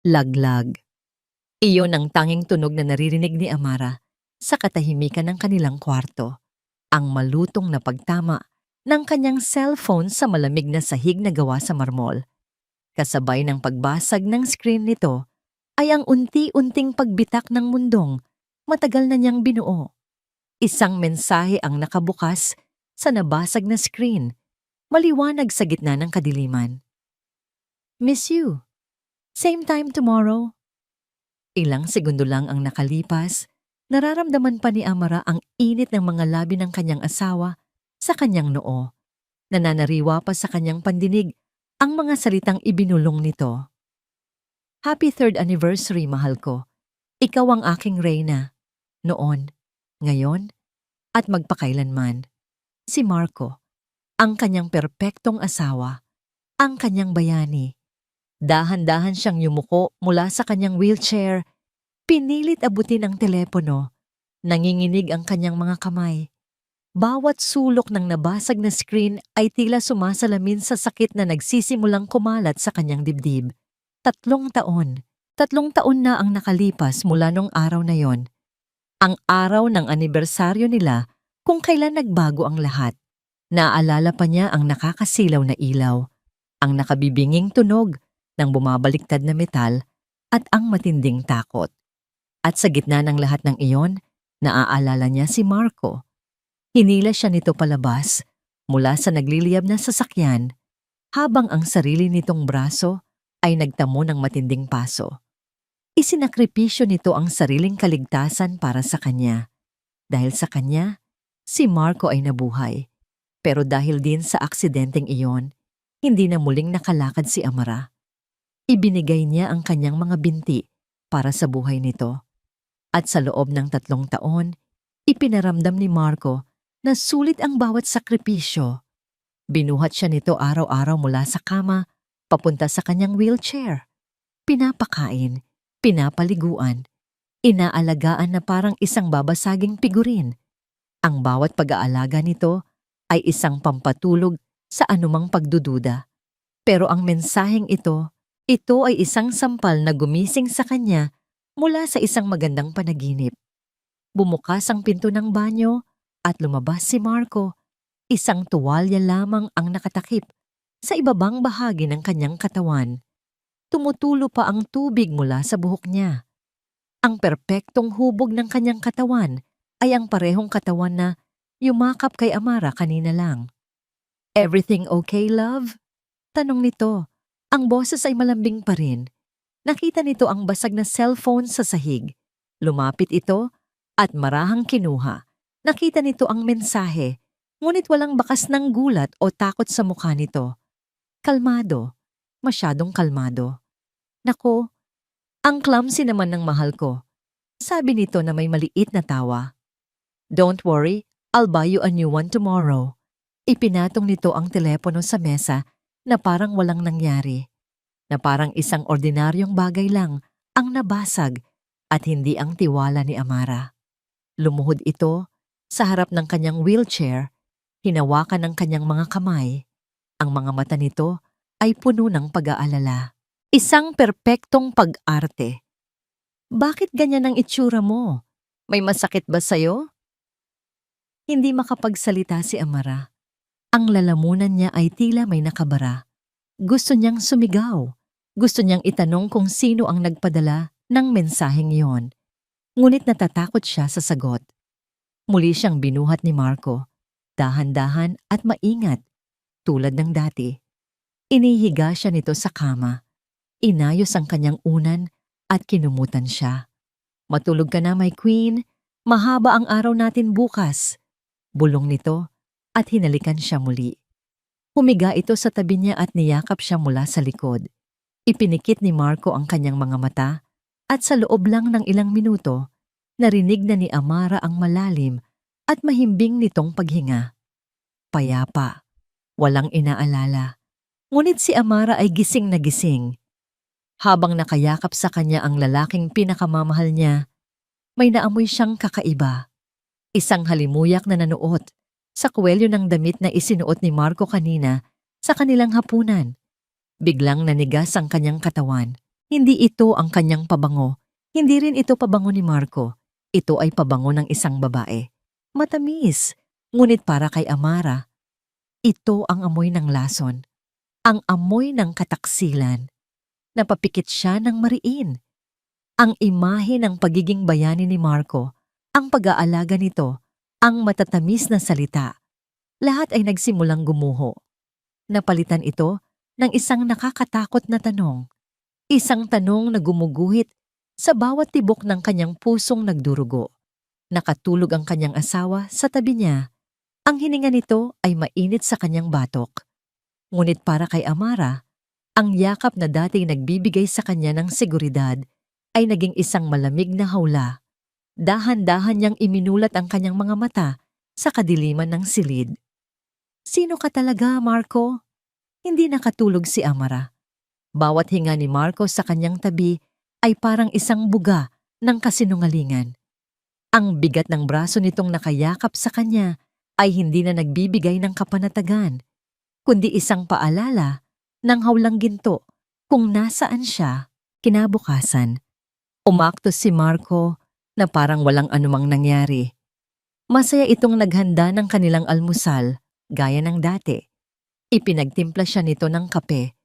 Laglag. Iyon ang tanging tunog na naririnig ni Amara sa katahimikan ng kanilang kwarto. Ang malutong na pagtama ng kanyang cellphone sa malamig na sahig na gawa sa marmol. Kasabay ng pagbasag ng screen nito ay ang unti-unting pagbitak ng mundong matagal na niyang binuo. Isang mensahe ang nakabukas sa nabasag na screen, maliwanag sa gitna ng kadiliman. Miss you. Same time tomorrow. Ilang segundo lang ang nakalipas, nararamdaman pa ni Amara ang init ng mga labi ng kanyang asawa sa kanyang noo. Nananariwa pa sa kanyang pandinig ang mga salitang ibinulong nito. Happy 3rd anniversary, mahal ko. Ikaw ang aking reyna. Noon, ngayon, at magpakailanman. Si Marco, ang kanyang perpektong asawa, ang kanyang bayani. Dahan-dahan siyang yumuko mula sa kanyang wheelchair. Pinilit abutin ang telepono. Nanginginig ang kanyang mga kamay. Bawat sulok ng nabasag na screen ay tila sumasalamin sa sakit na nagsisimulang kumalat sa kanyang dibdib. 3 taon. 3 taon na ang nakalipas mula nung araw na yon. Ang araw ng anibersaryo nila kung kailan nagbago ang lahat. Naaalala pa niya ang nakakasilaw na ilaw, ang nakabibinging tunog ng bumabaliktad na metal at ang matinding takot. At sa gitna ng lahat ng iyon, naaalala niya si Marco. Hinila siya nito palabas mula sa nagliliyab na sasakyan habang ang sarili nitong braso ay nagtamo ng matinding paso. Isinakripisyo nito ang sariling kaligtasan para sa kanya. Dahil sa kanya, si Marco ay nabuhay. Pero dahil din sa aksidenteng iyon, hindi na muling nakalakad si Amara. Ibinigay niya ang kanyang mga binti para sa buhay nito. At sa loob ng 3 taon, ipinaramdam ni Marco na sulit ang bawat sakripisyo. Binuhat siya nito araw-araw mula sa kama, papunta sa kanyang wheelchair. Pinapakain, pinapaliguan, inaalagaan na parang isang babasaging figurin. Ang bawat pag-aalaga nito ay isang pampatulog sa anumang pagdududa. Pero ang mensaheng ito ay isang sampal na gumising sa kanya mula sa isang magandang panaginip. Bumukas ang pinto ng banyo at lumabas si Marco. Isang tuwalya lamang ang nakatakip sa ibabang bahagi ng kanyang katawan. Tumutulo pa ang tubig mula sa buhok niya. Ang perpektong hubog ng kanyang katawan ay ang parehong katawan na yumakap kay Amara kanina lang. Everything okay, love? Tanong nito. Ang boses ay malambing pa rin. Nakita nito ang basag na cellphone sa sahig. Lumapit ito at marahang kinuha. Nakita nito ang mensahe, ngunit walang bakas ng gulat o takot sa mukha nito. Kalmado, masyadong kalmado. Nako, ang clumsy naman ng mahal ko. Sabi nito na may maliit na tawa. Don't worry, I'll buy you a new one tomorrow. Ipinatong nito ang telepono sa mesa na parang walang nangyari, na parang isang ordinaryong bagay lang ang nabasag at hindi ang tiwala ni Amara. Lumuhod ito sa harap ng kanyang wheelchair, hinawakan ng kanyang mga kamay. Ang mga mata nito ay puno ng pag-aalala. Isang perpektong pag-arte. Bakit ganyan ang itsura mo? May masakit ba sa'yo? Hindi makapagsalita si Amara. Ang lalamunan niya ay tila may nakabara. Gusto niyang sumigaw. Gusto niyang itanong kung sino ang nagpadala ng mensaheng iyon. Ngunit natatakot siya sa sagot. Muli siyang binuhat ni Marco. Dahan-dahan at maingat, tulad ng dati. Inihiga siya nito sa kama. Inayos ang kanyang unan at kinumutan siya. Matulog ka na, my queen. Mahaba ang araw natin bukas. Bulong nito at hinalikan siya muli. Humiga ito sa tabi niya at niyakap siya mula sa likod. Ipinikit ni Marco ang kanyang mga mata at sa loob lang ng ilang minuto, narinig na ni Amara ang malalim at mahimbing nitong paghinga. Payapa, walang inaalala. Ngunit si Amara ay gising na gising. Habang nakayakap sa kanya ang lalaking pinakamamahal niya, may naamoy siyang kakaiba. Isang halimuyak na nanuot sa kuwelyo ng damit na isinuot ni Marco kanina sa kanilang hapunan. Biglang nanigas ang kanyang katawan. Hindi ito ang kanyang pabango. Hindi rin ito pabango ni Marco. Ito ay pabango ng isang babae. Matamis. Ngunit para kay Amara, ito ang amoy ng lason. Ang amoy ng kataksilan. Napapikit siya ng mariin. Ang imahe ng pagiging bayani ni Marco, ang pag-aalaga nito, ang matatamis na salita. Lahat ay nagsimulang gumuho. Napalitan ito ng isang nakakatakot na tanong. Isang tanong na gumuguhit sa bawat tibok ng kanyang pusong nagdurugo. Nakatulog ang kanyang asawa sa tabi niya. Ang hininga nito ay mainit sa kanyang batok. Ngunit para kay Amara, ang yakap na dating nagbibigay sa kanya ng seguridad ay naging isang malamig na hawla. Dahan-dahan niyang iminulat ang kanyang mga mata sa kadiliman ng silid. Sino ka talaga, Marco? Hindi nakatulog si Amara. Bawat hinga ni Marco sa kanyang tabi ay parang isang buga ng kasinungalingan. Ang bigat ng braso nitong nakayakap sa kanya ay hindi na nagbibigay ng kapanatagan, kundi isang paalala ng hawlang ginto kung nasaan siya. Kinabukasan, umakto si Marco na parang walang anumang nangyari. Masaya itong naghanda ng kanilang almusal, gaya ng dati. Ipinagtimpla siya nito ng kape,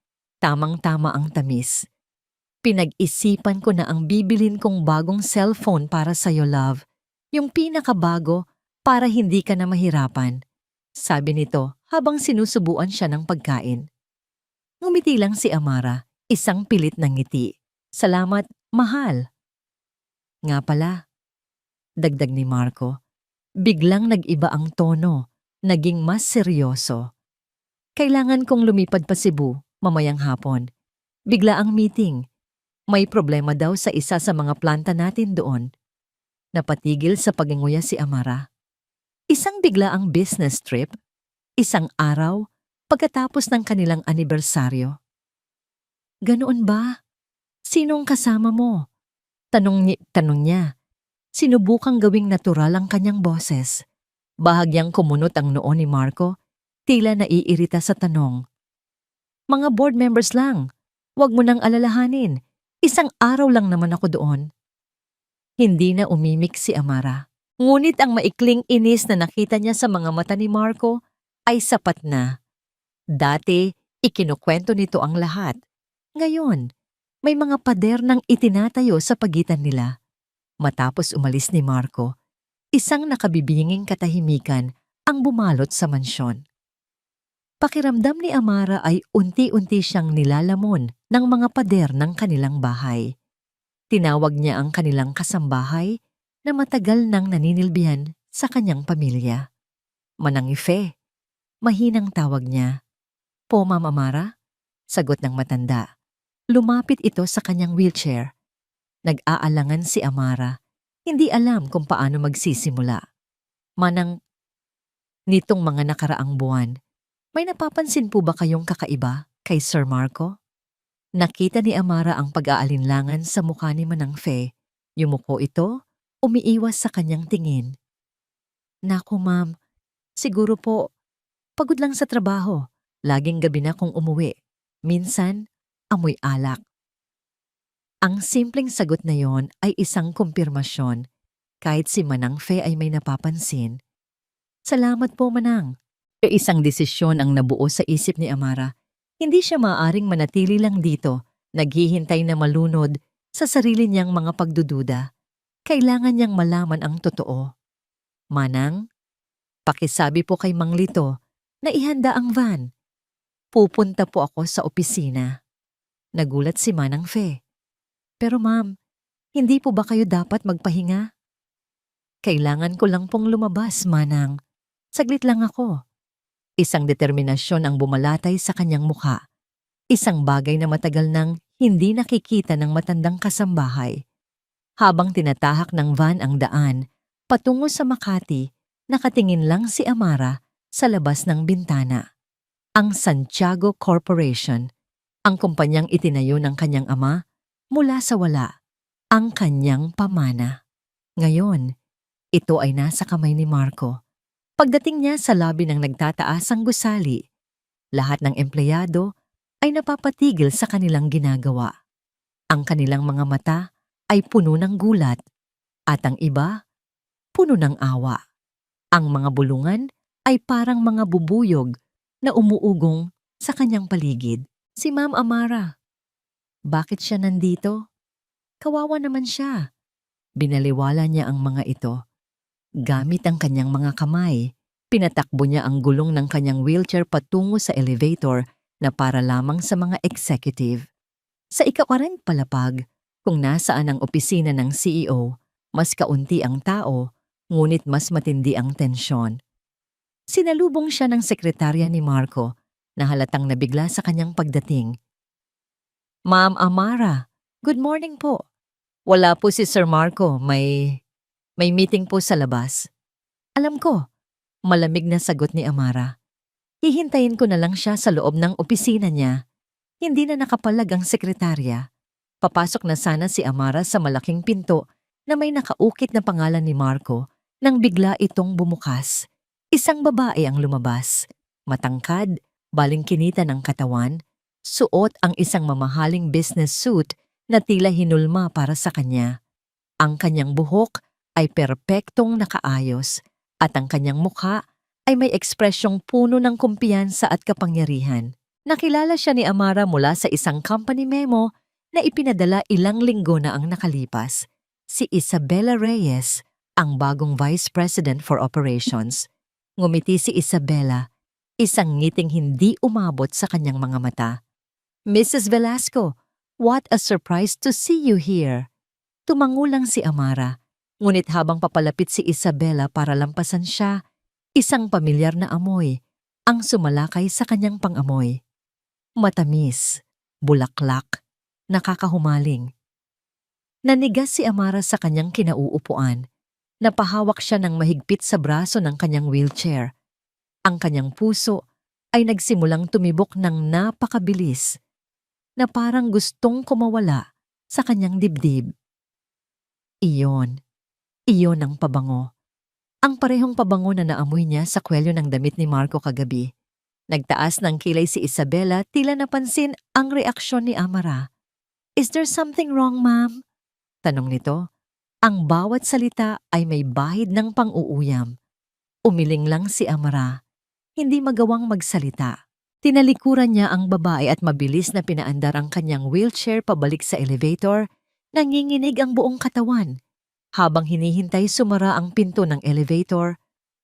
tamang-tama ang tamis. Pinag-isipan ko na ang bibilin kong bagong cellphone para sa'yo, love. Yung pinakabago para hindi ka na mahirapan. Sabi nito habang sinusubuan siya ng pagkain. Ngumiti lang si Amara, isang pilit na ngiti. Salamat, mahal. Nga pala, dagdag ni Marco, biglang nag-iba ang tono, naging mas seryoso. Kailangan kong lumipad pa Cebu mamayang hapon. Bigla ang meeting. May problema daw sa isa sa mga planta natin doon. Napatigil sa paginguya si Amara. Isang biglaang business trip, isang araw pagkatapos ng kanilang anibersaryo. Ganoon ba? Sinong kasama mo? Tanong niya. Sinubukang gawing natural ang kanyang boses. Bahagyang kumunot ang noo ni Marco, tila naiirita sa tanong. Mga board members lang. Huwag mo nang alalahanin. Isang araw lang naman ako doon. Hindi na umimik si Amara. Ngunit ang maikling inis na nakita niya sa mga mata ni Marco ay sapat na. Dati, ikinukwento nito ang lahat. Ngayon, may mga pader nang itinatayo sa pagitan nila. Matapos umalis ni Marco, isang nakabibinging katahimikan ang bumalot sa mansyon. Pakiramdam ni Amara ay unti-unti siyang nilalamon ng mga pader ng kanilang bahay. Tinawag niya ang kanilang kasambahay na matagal nang naninilbihan sa kanyang pamilya. Manangife, mahinang tawag niya. Po, Ma'am Amara? Sagot ng matanda. Lumapit ito sa kanyang wheelchair. Nag-aalangan si Amara. Hindi alam kung paano magsisimula. Manang, nitong mga nakaraang buwan, may napapansin po ba kayong kakaiba kay Sir Marco? Nakita ni Amara ang pag-aalinlangan sa mukha ni Manang Fe. Yumuko ito, umiiwas sa kanyang tingin. Naku ma'am, siguro po, pagod lang sa trabaho. Laging gabi na kung umuwi. Minsan, amoy alak. Ang simpleng sagot na yon ay isang kumpirmasyon. Kahit si Manang Fe ay may napapansin. Salamat po, Manang. Isang desisyon ang nabuo sa isip ni Amara. Hindi siya maaaring manatili lang dito, naghihintay na malunod sa sarili niyang mga pagdududa. Kailangan niyang malaman ang totoo. Manang, pakisabi po kay Mang Lito na ihanda ang van. Pupunta po ako sa opisina. Nagulat si Manang Fe. Pero ma'am, hindi po ba kayo dapat magpahinga? Kailangan ko lang pong lumabas, Manang. Saglit lang ako. Isang determinasyon ang bumalatay sa kanyang mukha. Isang bagay na matagal nang hindi nakikita ng matandang kasambahay. Habang tinatahak ng van ang daan, patungo sa Makati, nakatingin lang si Amara sa labas ng bintana. Ang Santiago Corporation, ang kumpanyang itinayo ng kanyang ama, mula sa wala, ang kanyang pamana. Ngayon, ito ay nasa kamay ni Marco. Pagdating niya sa lobby ng nagtataasang gusali, lahat ng empleyado ay napapatigil sa kanilang ginagawa. Ang kanilang mga mata ay puno ng gulat at ang iba, puno ng awa. Ang mga bulungan ay parang mga bubuyog na umuugong sa kanyang paligid. Si Ma'am Amara, bakit siya nandito? Kawawa naman siya. Binaliwala niya ang mga ito. Gamit ang kanyang mga kamay, pinatakbo niya ang gulong ng kanyang wheelchair patungo sa elevator na para lamang sa mga executive. Sa ika-40 palapag, kung nasaan ang opisina ng CEO, mas kaunti ang tao, ngunit mas matindi ang tensyon. Sinalubong siya ng sekretarya ni Marco na halatang nabigla sa kanyang pagdating. Ma'am Amara, good morning po. Wala po si Sir Marco, may meeting po sa labas. Alam ko, malamig na sagot ni Amara. Hihintayin ko na lang siya sa loob ng opisina niya. Hindi na nakapalag ang sekretarya. Papasok na sana si Amara sa malaking pinto na may nakaukit na pangalan ni Marco nang bigla itong bumukas. Isang babae ang lumabas. Matangkad, balingkinita ng katawan, suot ang isang mamahaling business suit na tila hinulma para sa kanya. Ang kanyang buhok ay perpektong nakaayos at ang kanyang mukha ay may ekspresyong puno ng kumpiyansa at kapangyarihan. Nakilala siya ni Amara mula sa isang company memo na ipinadala ilang linggo na ang nakalipas. Si Isabela Reyes, ang bagong Vice President for Operations. Ngumiti si Isabela, isang ngiting hindi umabot sa kanyang mga mata. Mrs. Velasco, what a surprise to see you here. Tumangulang si Amara, ngunit habang papalapit si Isabela para lampasan siya, isang pamilyar na amoy ang sumalakay sa kanyang pangamoy. Matamis, bulaklak, nakakahumaling. Nanigas si Amara sa kanyang kinauupuan. Napahawak siya ng mahigpit sa braso ng kanyang wheelchair. Ang kanyang puso ay nagsimulang tumibok ng napakabilis na parang gustong kumawala sa kanyang dibdib. Iyon ang pabango. Ang parehong pabango na naamoy niya sa kwelyo ng damit ni Marco kagabi. Nagtaas ng kilay si Isabela, tila napansin ang reaksyon ni Amara. Is there something wrong, ma'am? Tanong nito. Ang bawat salita ay may bahid ng pang-uuyam. Umiling lang si Amara, hindi magawang magsalita. Tinalikuran niya ang babae at mabilis na pinaandar ang kanyang wheelchair pabalik sa elevator, nanginginig ang buong katawan. Habang hinihintay sumara ang pinto ng elevator,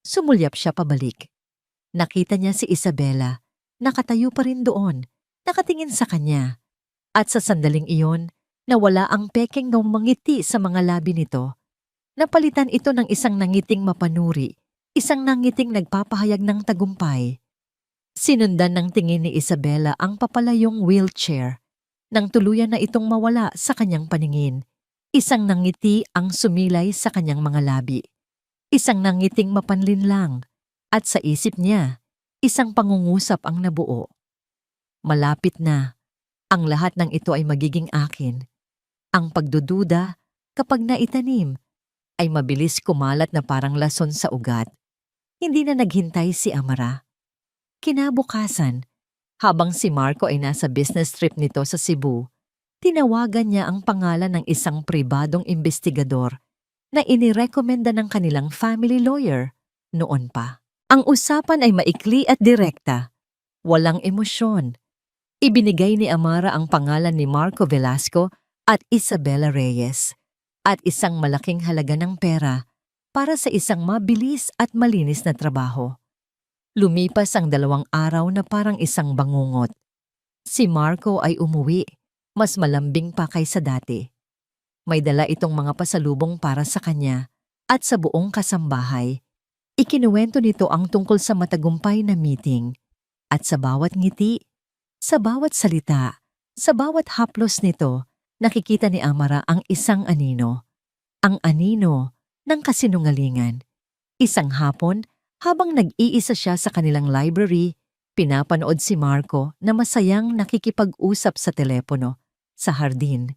sumulyap siya pabalik. Nakita niya si Isabela, nakatayo pa rin doon, nakatingin sa kanya. At sa sandaling iyon, nawala ang peking ng mangiti sa mga labi nito. Napalitan ito ng isang nangiting mapanuri, isang nangiting nagpapahayag ng tagumpay. Sinundan ng tingin ni Isabela ang papalayong wheelchair, nang tuluyan na itong mawala sa kanyang paningin. Isang nangiti ang sumilay sa kanyang mga labi. Isang nangiting mapanlinlang, at sa isip niya, isang pangungusap ang nabuo. Malapit na, ang lahat ng ito ay magiging akin. Ang pagdududa, kapag naitanim, ay mabilis kumalat na parang lason sa ugat. Hindi na naghintay si Amara. Kinabukasan, habang si Marco ay nasa business trip nito sa Cebu, tinawagan niya ang pangalan ng isang pribadong investigador na inirekomenda ng kanilang family lawyer noon pa. Ang usapan ay maikli at direkta. Walang emosyon. Ibinigay ni Amara ang pangalan ni Marco Velasco at Isabela Reyes at isang malaking halaga ng pera para sa isang mabilis at malinis na trabaho. Lumipas ang 2 araw na parang isang bangungot. Si Marco ay umuwi, mas malambing pa kaysa dati. May dala itong mga pasalubong para sa kanya at sa buong kasambahay. Ikinuwento nito ang tungkol sa matagumpay na meeting. At sa bawat ngiti, sa bawat salita, sa bawat haplos nito, nakikita ni Amara ang isang anino. Ang anino ng kasinungalingan. Isang hapon, habang nag-iisa siya sa kanilang library, pinapanood si Marco na masayang nakikipag-usap sa telepono. Sa hardin,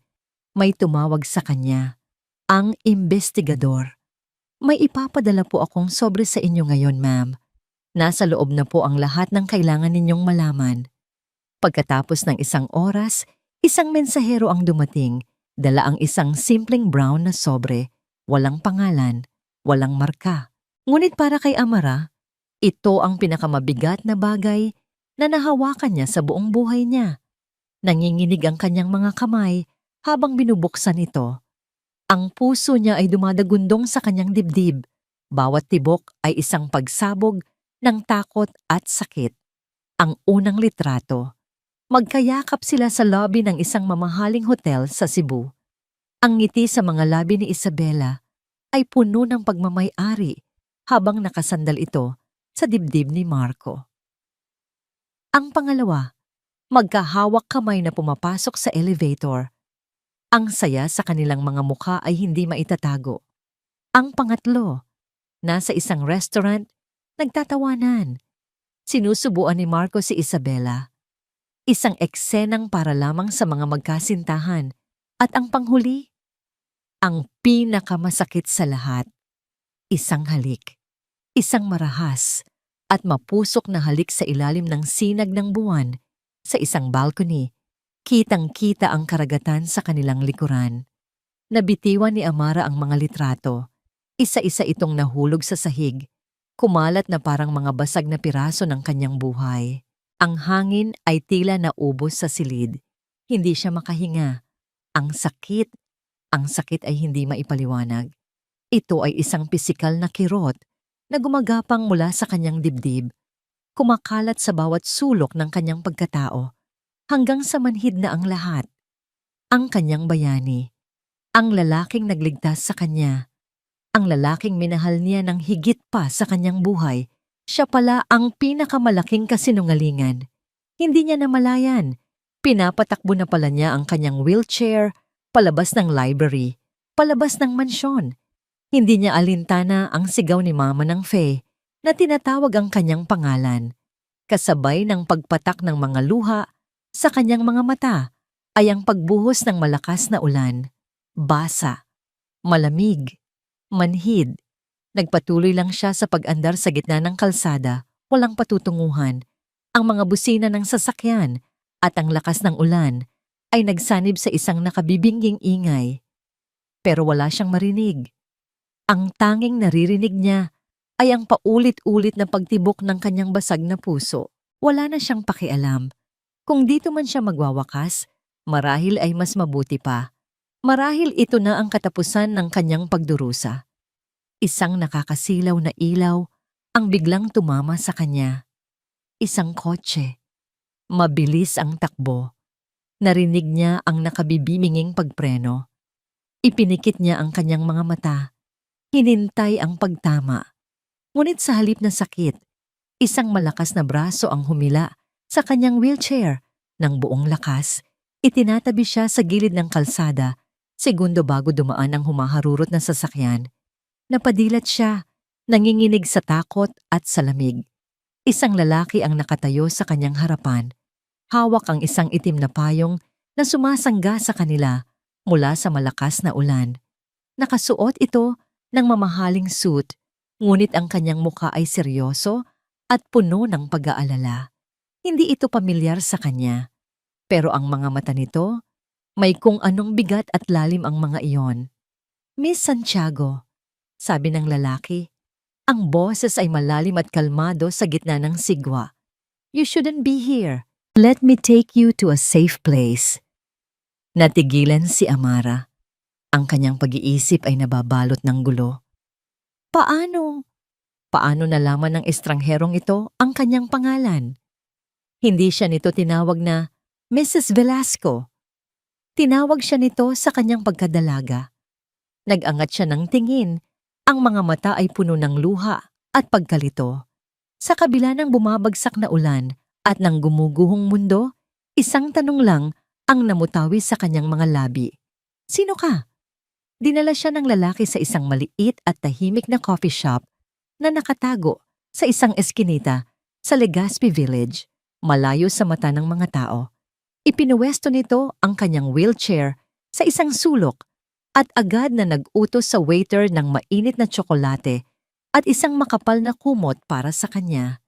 may tumawag sa kanya. Ang investigador. May ipapadala po akong sobre sa inyo ngayon, ma'am. Nasa loob na po ang lahat ng kailangan ninyong malaman. Pagkatapos ng 1 oras, Isang mensahero ang dumating, dala ang isang simpleng brown na sobre, walang pangalan, walang marka. Ngunit para kay Amara, ito ang pinakamabigat na bagay na nahawakan niya sa buong buhay niya. Nanginginig ang kanyang mga kamay habang binubuksan ito. Ang puso niya ay dumadagundong sa kanyang dibdib. Bawat tibok ay isang pagsabog ng takot at sakit. Ang unang litrato. Magkayakap sila sa lobby ng isang mamahaling hotel sa Cebu. Ang ngiti sa mga labi ni Isabela ay puno ng pagmamay-ari habang nakasandal ito sa dibdib ni Marco. Ang pangalawa, magkahawak kamay na pumapasok sa elevator. Ang saya sa kanilang mga mukha ay hindi maitatago. Ang pangatlo, nasa isang restaurant, nagtatawanan. Sinusubuan ni Marco si Isabela. Isang eksenang para lamang sa mga magkasintahan. At ang panghuli, ang pinakamasakit sa lahat. Isang halik, isang marahas, at mapusok na halik sa ilalim ng sinag ng buwan sa isang balcony. Kitang-kita ang karagatan sa kanilang likuran. Nabitiwan ni Amara ang mga litrato. Isa-isa itong nahulog sa sahig. Kumalat na parang mga basag na piraso ng kanyang buhay. Ang hangin ay tila naubos sa silid. Hindi siya makahinga. Ang sakit ay hindi maipaliwanag. Ito ay isang pisikal na kirot na gumagapang mula sa kanyang dibdib. Kumakalat sa bawat sulok ng kanyang pagkatao. Hanggang sa manhid na ang lahat. Ang kanyang bayani. Ang lalaking nagligtas sa kanya. Ang lalaking minahal niya ng higit pa sa kanyang buhay. Siya pala ang pinakamalaking kasinungalingan. Hindi niya namalayan. Pinapatakbo na pala niya ang kanyang wheelchair, palabas ng library, palabas ng mansyon. Hindi niya alintana ang sigaw ni Mama ng Faye na tinatawag ang kanyang pangalan. Kasabay ng pagpatak ng mga luha, sa kanyang mga mata ay ang pagbuhos ng malakas na ulan. Basa, malamig, manhid. Nagpatuloy lang siya sa pag-andar sa gitna ng kalsada, walang patutunguhan. Ang mga busina ng sasakyan at ang lakas ng ulan ay nagsanib sa isang nakabibingging ingay. Pero wala siyang marinig. Ang tanging naririnig niya ay ang paulit-ulit na pagtibok ng kanyang basag na puso. Wala na siyang pakialam. Kung dito man siya magwawakas, marahil ay mas mabuti pa. Marahil ito na ang katapusan ng kanyang pagdurusa. Isang nakakasilaw na ilaw ang biglang tumama sa kanya. Isang kotse. Mabilis ang takbo. Narinig niya ang nakabibiminging pagpreno. Ipinikit niya ang kanyang mga mata. Hinintay ang pagtama. Ngunit sa halip na sakit, isang malakas na braso ang humila sa kanyang wheelchair. Ng buong lakas, itinatabi siya sa gilid ng kalsada, segundo bago dumaan ang humaharurot na sasakyan. Napadilat siya, nanginginig sa takot at sa lamig. Isang lalaki ang nakatayo sa kanyang harapan. Hawak ang isang itim na payong na sumasangga sa kanila mula sa malakas na ulan. Nakasuot ito ng mamahaling suit, ngunit ang kanyang mukha ay seryoso at puno ng pag-aalala. Hindi ito pamilyar sa kanya. Pero ang mga mata nito, may kung anong bigat at lalim ang mga iyon. Miss Santiago, sabi ng lalaki, ang boses ay malalim at kalmado sa gitna ng sigwa. You shouldn't be here. Let me take you to a safe place. Natigilan si Amara. Ang kanyang pag-iisip ay nababalot ng gulo. Paano? Paano nalaman ng estrangherong ito ang kanyang pangalan? Hindi siya nito tinawag na Mrs. Velasco. Tinawag siya nito sa kanyang pagkadalaga. Nag-angat siya ng tingin. Ang mga mata ay puno ng luha at pagkalito. Sa kabila ng bumabagsak na ulan at ng gumuguhong mundo, isang tanong lang ang namutawi sa kanyang mga labi. Sino ka? Dinala siya ng lalaki sa isang maliit at tahimik na coffee shop na nakatago sa isang eskinita sa Legazpi Village, malayo sa mata ng mga tao. Ipinuwesto nito ang kanyang wheelchair sa isang sulok at agad na nag-utos sa waiter ng mainit na tsokolate at isang makapal na kumot para sa kanya.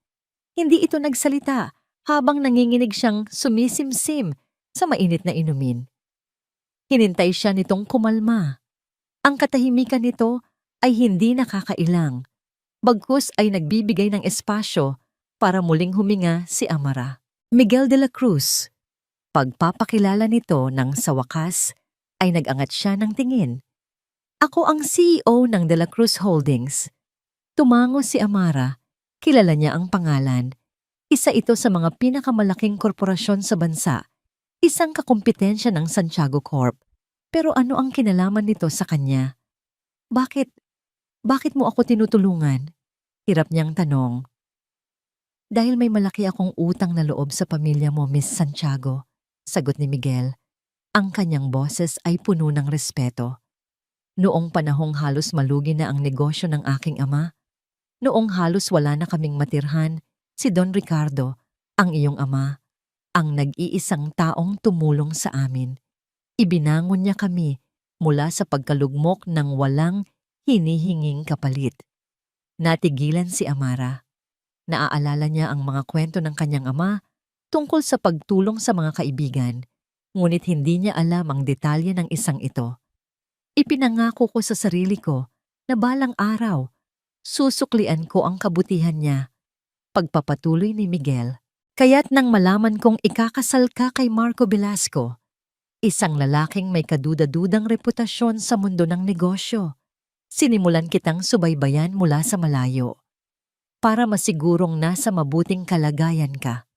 Hindi ito nagsalita habang nanginginig siyang sumisimsim sa mainit na inumin. Hinintay siya nitong kumalma. Ang katahimikan nito ay hindi nakakailang, bagkus ay nagbibigay ng espasyo para muling huminga si Amara. Miguel de la Cruz. Pagpapakilala nito nang sa wakas ay nag-angat siya ng tingin. Ako ang CEO ng De La Cruz Holdings. Tumango si Amara. Kilala niya ang pangalan. Isa ito sa mga pinakamalaking korporasyon sa bansa. Isang kakumpetensya ng Santiago Corp. Pero ano ang kinalaman nito sa kanya? Bakit? Bakit mo ako tinutulungan? Hirap niyang tanong. Dahil may malaki akong utang na loob sa pamilya mo, Miss Santiago. Sagot ni Miguel. Ang kanyang boses ay puno ng respeto. Noong panahong halos malugi na ang negosyo ng aking ama, noong halos wala na kaming matirhan, si Don Ricardo, ang iyong ama, ang nag-iisang taong tumulong sa amin. Ibinangon niya kami mula sa pagkalugmok ng walang hinihinging kapalit. Natigilan si Amara. Naaalala niya ang mga kwento ng kanyang ama tungkol sa pagtulong sa mga kaibigan, ngunit hindi niya alam ang detalye ng isang ito. Ipinangako ko sa sarili ko na balang araw, susuklian ko ang kabutihan niya. Pagpapatuloy ni Miguel, kaya't nang malaman kong ikakasal ka kay Marco Velasco, isang lalaking may kaduda-dudang reputasyon sa mundo ng negosyo, sinimulan kitang subaybayan mula sa malayo para masigurong nasa mabuting kalagayan ka.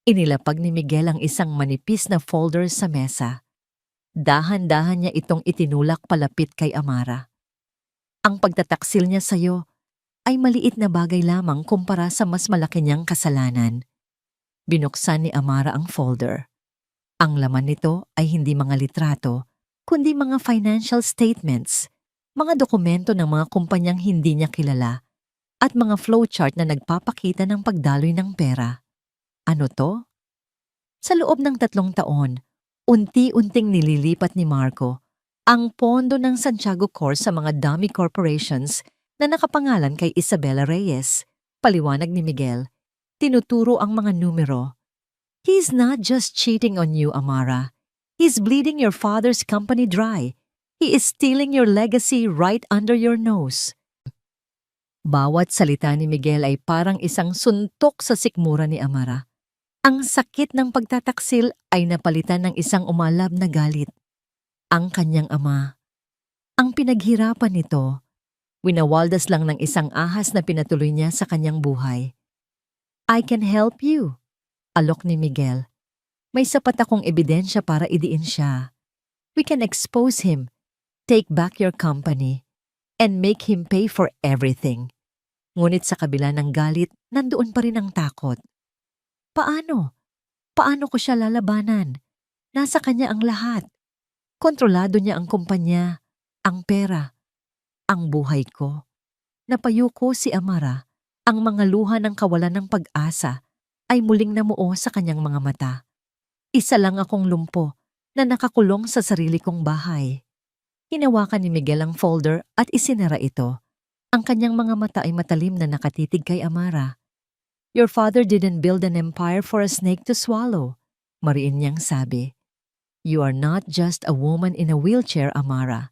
Inilapag ni Miguel ang isang manipis na folder sa mesa. Dahan-dahan niya itong itinulak palapit kay Amara. Ang pagtataksil niya sa'yo ay maliit na bagay lamang kumpara sa mas malaki niyang kasalanan. Binuksan ni Amara ang folder. Ang laman nito ay hindi mga litrato, kundi mga financial statements, mga dokumento ng mga kumpanyang hindi niya kilala, at mga flowchart na nagpapakita ng pagdaloy ng pera. Ano to? Sa loob ng 3 taon, unti-unting nililipat ni Marco ang pondo ng Santiago Corp sa mga dummy corporations na nakapangalan kay Isabela Reyes. Paliwanag ni Miguel, tinuturo ang mga numero. He's not just cheating on you, Amara. He's bleeding your father's company dry. He is stealing your legacy right under your nose. Bawat salita ni Miguel ay parang isang suntok sa sikmura ni Amara. Ang sakit ng pagtataksil ay napalitan ng isang umalab na galit. Ang kanyang ama. Ang pinaghirapan nito, winawaldas lang ng isang ahas na pinatuloy niya sa kanyang buhay. I can help you, alok ni Miguel. May sapat akong ebidensya para idiin siya. We can expose him, take back your company, and make him pay for everything. Ngunit sa kabila ng galit, nandoon pa rin ang takot. Paano? Paano ko siya lalabanan? Nasa kanya ang lahat. Kontrolado niya ang kumpanya, ang pera, ang buhay ko. Napayuko si Amara, ang mga luha ng kawalan ng pag-asa ay muling namuo sa kanyang mga mata. Isa lang akong lumpo na nakakulong sa sarili kong bahay. Hinawakan ni Miguel ang folder at isinara ito. Ang kanyang mga mata ay matalim na nakatitig kay Amara. Your father didn't build an empire for a snake to swallow, mariin niyang sabi. You are not just a woman in a wheelchair, Amara.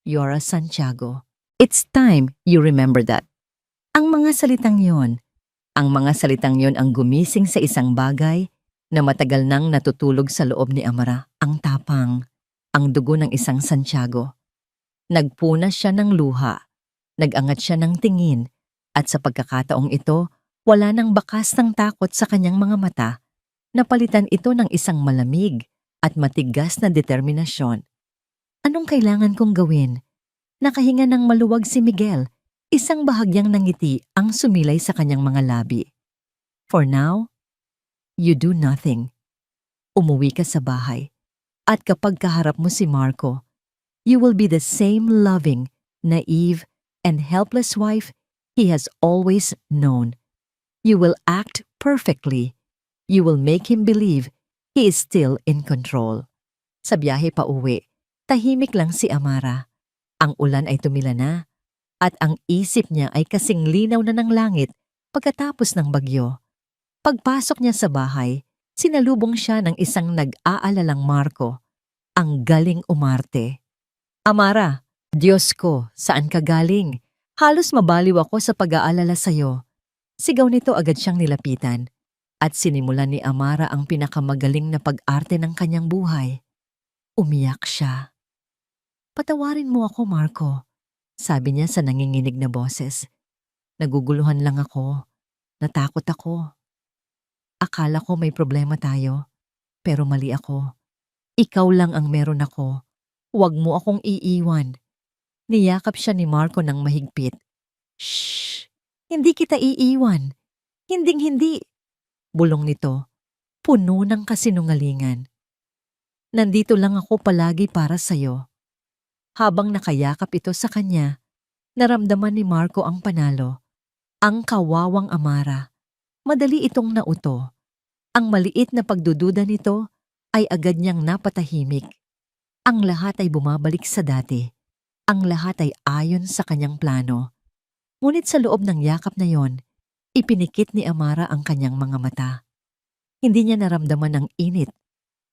You are a Santiago. It's time you remember that. Ang mga salitang yon ang gumising sa isang bagay na matagal nang natutulog sa loob ni Amara, ang tapang, ang dugo ng isang Santiago. Nagpunas siya ng luha, nag-angat siya ng tingin, at sa pagkakataong ito, wala nang bakas ng takot sa kanyang mga mata. Napalitan ito ng isang malamig at matigas na determinasyon. Anong kailangan kong gawin? Nakahinga ng maluwag si Miguel, isang bahagyang ngiti ang sumilay sa kanyang mga labi. For now, you do nothing. Umuwi ka sa bahay, at kapag kaharap mo si Marco, you will be the same loving, naive, and helpless wife he has always known. You will act perfectly. You will make him believe he is still in control. Sa biyahe pa uwi, tahimik lang si Amara. Ang ulan ay tumila na, at ang isip niya ay kasing linaw na ng langit pagkatapos ng bagyo. Pagpasok niya sa bahay, Sinalubong siya ng isang nag-aalalang Marco, ang galing umarte. Amara, Diyos ko, saan ka galing? Halos mabaliw ako sa pag-aalala sa'yo. Sigaw nito agad siyang nilapitan at sinimulan ni Amara ang pinakamagaling na pag-arte ng kanyang buhay. Umiyak siya. Patawarin mo ako, Marco, sabi niya sa nanginginig na boses. Naguguluhan lang ako. Natakot ako. Akala ko may problema tayo, pero mali ako. Ikaw lang ang meron ako. Huwag mo akong iiwan. Niyakap siya ni Marco ng mahigpit. Shh! Hindi kita iiwan. Hinding-hindi. Bulong nito, puno ng kasinungalingan. Nandito lang ako palagi para sa'yo. Habang nakayakap ito sa kanya, naramdaman ni Marco ang panalo. Ang kawawang Amara. Madali itong nauto. Ang maliit na pagdududa nito ay agad niyang napatahimik. Ang lahat ay bumabalik sa dati. Ang lahat ay ayon sa kanyang plano. Ngunit sa loob ng yakap na yon, ipinikit ni Amara ang kanyang mga mata. Hindi niya naramdaman ang init,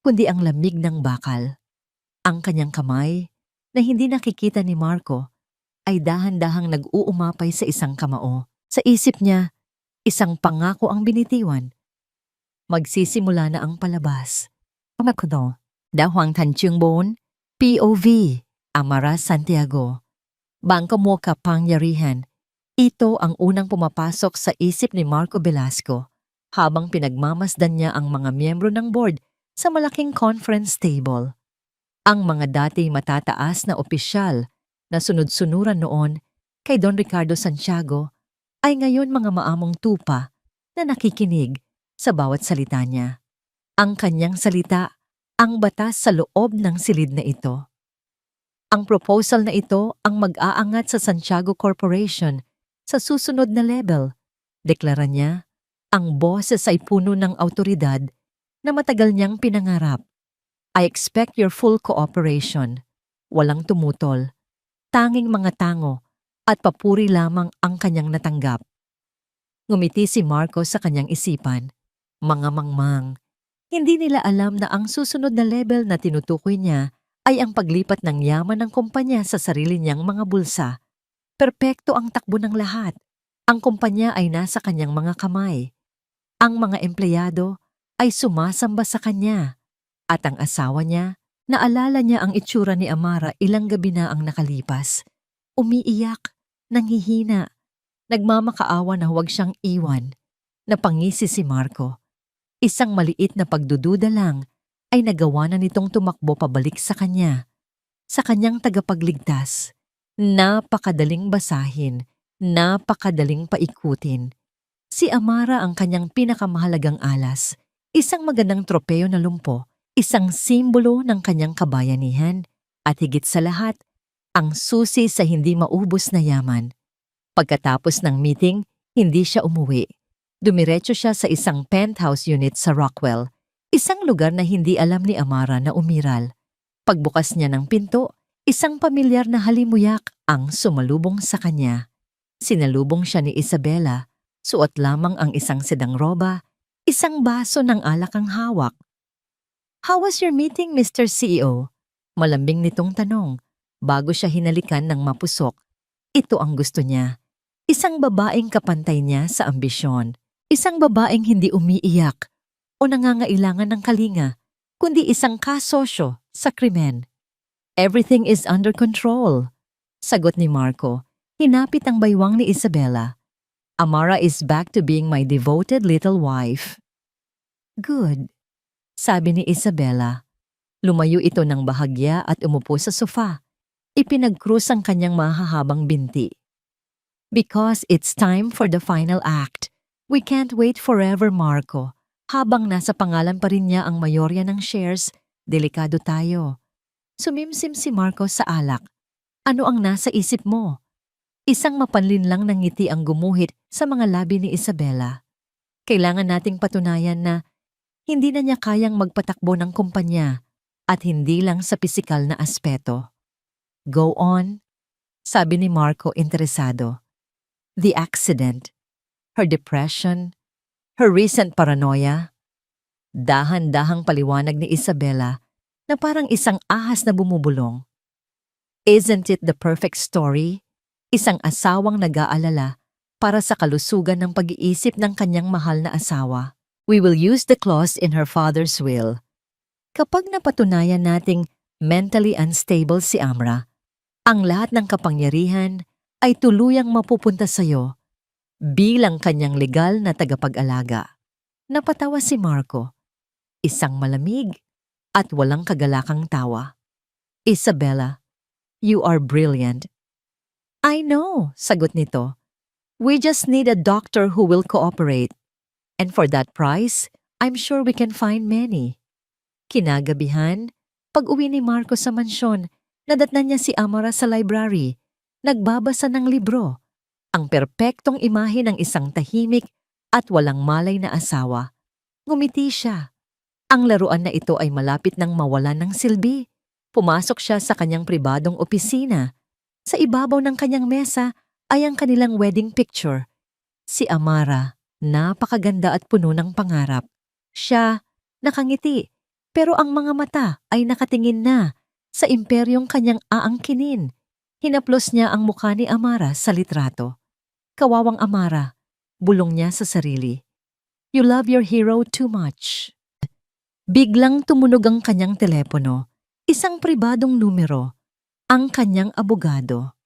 kundi ang lamig ng bakal. Ang kanyang kamay, na hindi nakikita ni Marco, ay dahan-dahang nag-uumapay sa isang kamao. Sa isip niya, isang pangako ang binitiwan. Magsisimula na ang palabas. Pamakuno, Dahuang Tanchungbon, POV, Amara Santiago. Bangko mo kapangyarihan. Ito ang unang pumapasok sa isip ni Marco Velasco habang pinagmamasdan niya ang mga miyembro ng board sa malaking conference table. Ang mga dati matataas na opisyal na sunod-sunuran noon kay Don Ricardo Santiago ay ngayon mga maamong tupa na nakikinig sa bawat salita niya. Ang kanyang salita, ang batas sa loob ng silid na ito. Ang proposal na ito ang mag-aangat sa Santiago Corporation sa susunod na level. Deklara niya, ang boses ay puno ng autoridad na matagal niyang pinangarap. I expect your full cooperation. Walang tumutol. Tanging mga tango at papuri lamang ang kanyang natanggap. Ngumiti si Marco sa kanyang isipan. Mga mangmang. Hindi nila alam na ang susunod na level na tinutukoy niya ay ang paglipat ng yaman ng kumpanya sa sarili niyang mga bulsa. Perpekto ang takbo ng lahat. Ang kumpanya ay nasa kanyang mga kamay. Ang mga empleyado ay sumasamba sa kanya. At ang asawa niya, naalala niya ang itsura ni Amara ilang gabi na ang nakalipas. Umiiyak, nanghihina, nagmamakaawa na huwag siyang iwan. Napangisi si Marco. Isang maliit na pagdududa lang ay nagawa na nitong tumakbo pabalik sa kanya. Sa kanyang tagapagligtas. Napakadaling basahin, napakadaling paikutin. Si Amara ang kanyang pinakamahalagang alas, isang magandang tropeo na lumpo, isang simbolo ng kanyang kabayanihan, at higit sa lahat, ang susi sa hindi maubos na yaman. Pagkatapos ng meeting, hindi siya umuwi. Dumiretso siya sa isang penthouse unit sa Rockwell, isang lugar na hindi alam ni Amara na umiral. Pagbukas niya ng pinto, isang pamilyar na halimuyak ang sumalubong sa kanya. Sinalubong siya ni Isabela, suot lamang ang isang sedang roba, isang baso ng alak ang hawak. How was your meeting, Mr. CEO? Malambing nitong tanong, bago siya hinalikan ng mapusok. Ito ang gusto niya. Isang babaeng kapantay niya sa ambisyon. Isang babaeng hindi umiiyak o nangangailangan ng kalinga, kundi isang kasosyo sa krimen. Everything is under control, sagot ni Marco. Hinapit ang baywang ni Isabela. Amara is back to being my devoted little wife. Good, sabi ni Isabela. Lumayo ito ng bahagya at umupo sa sofa. Ipinagkrus ang kanyang mahahabang binti. Because it's time for the final act. We can't wait forever, Marco. Habang nasa pangalan pa rin niya ang mayorya ng shares, delikado tayo. Sumimsim si Marco sa alak. Ano ang nasa isip mo? Isang mapanlinlang ng ngiti ang gumuhit sa mga labi ni Isabela. Kailangan nating patunayan na hindi na niya kayang magpatakbo ng kumpanya at hindi lang sa pisikal na aspeto. Go on, sabi ni Marco interesado. The accident, her depression, her recent paranoia. Dahan-dahang paliwanag ni Isabella na parang isang ahas na bumubulong. Isn't it the perfect story? Isang asawang nag-aalala para sa kalusugan ng pag-iisip ng kanyang mahal na asawa. We will use the clause in her father's will. Kapag napatunayan nating mentally unstable si Amra, ang lahat ng kapangyarihan ay tuluyang mapupunta sa iyo bilang kanyang legal na tagapag-alaga. Napatawa si Marco, isang malamig at walang kagalakang tawa. Isabella, you are brilliant. I know, sagot nito. We just need a doctor who will cooperate. And for that price, I'm sure we can find many. Kinagabihan, pag-uwi ni Marco sa mansyon, nadatnan niya si Amara sa library, nagbabasa ng libro, ang perpektong imahe ng isang tahimik at walang malay na asawa. Ngumiti siya. Ang laruan na ito ay malapit nang mawalan ng silbi. Pumasok siya sa kanyang pribadong opisina. Sa ibabaw ng kanyang mesa ay ang kanilang wedding picture. Si Amara, napakaganda at puno ng pangarap. Siya, nakangiti, pero ang mga mata ay nakatingin na sa imperyong kanyang aangkinin. Hinaplos niya ang mukha ni Amara sa litrato. Kawawang Amara, bulong niya sa sarili. You love your hero too much. Biglang tumunog ang kanyang telepono, isang pribadong numero, ang kanyang abogado.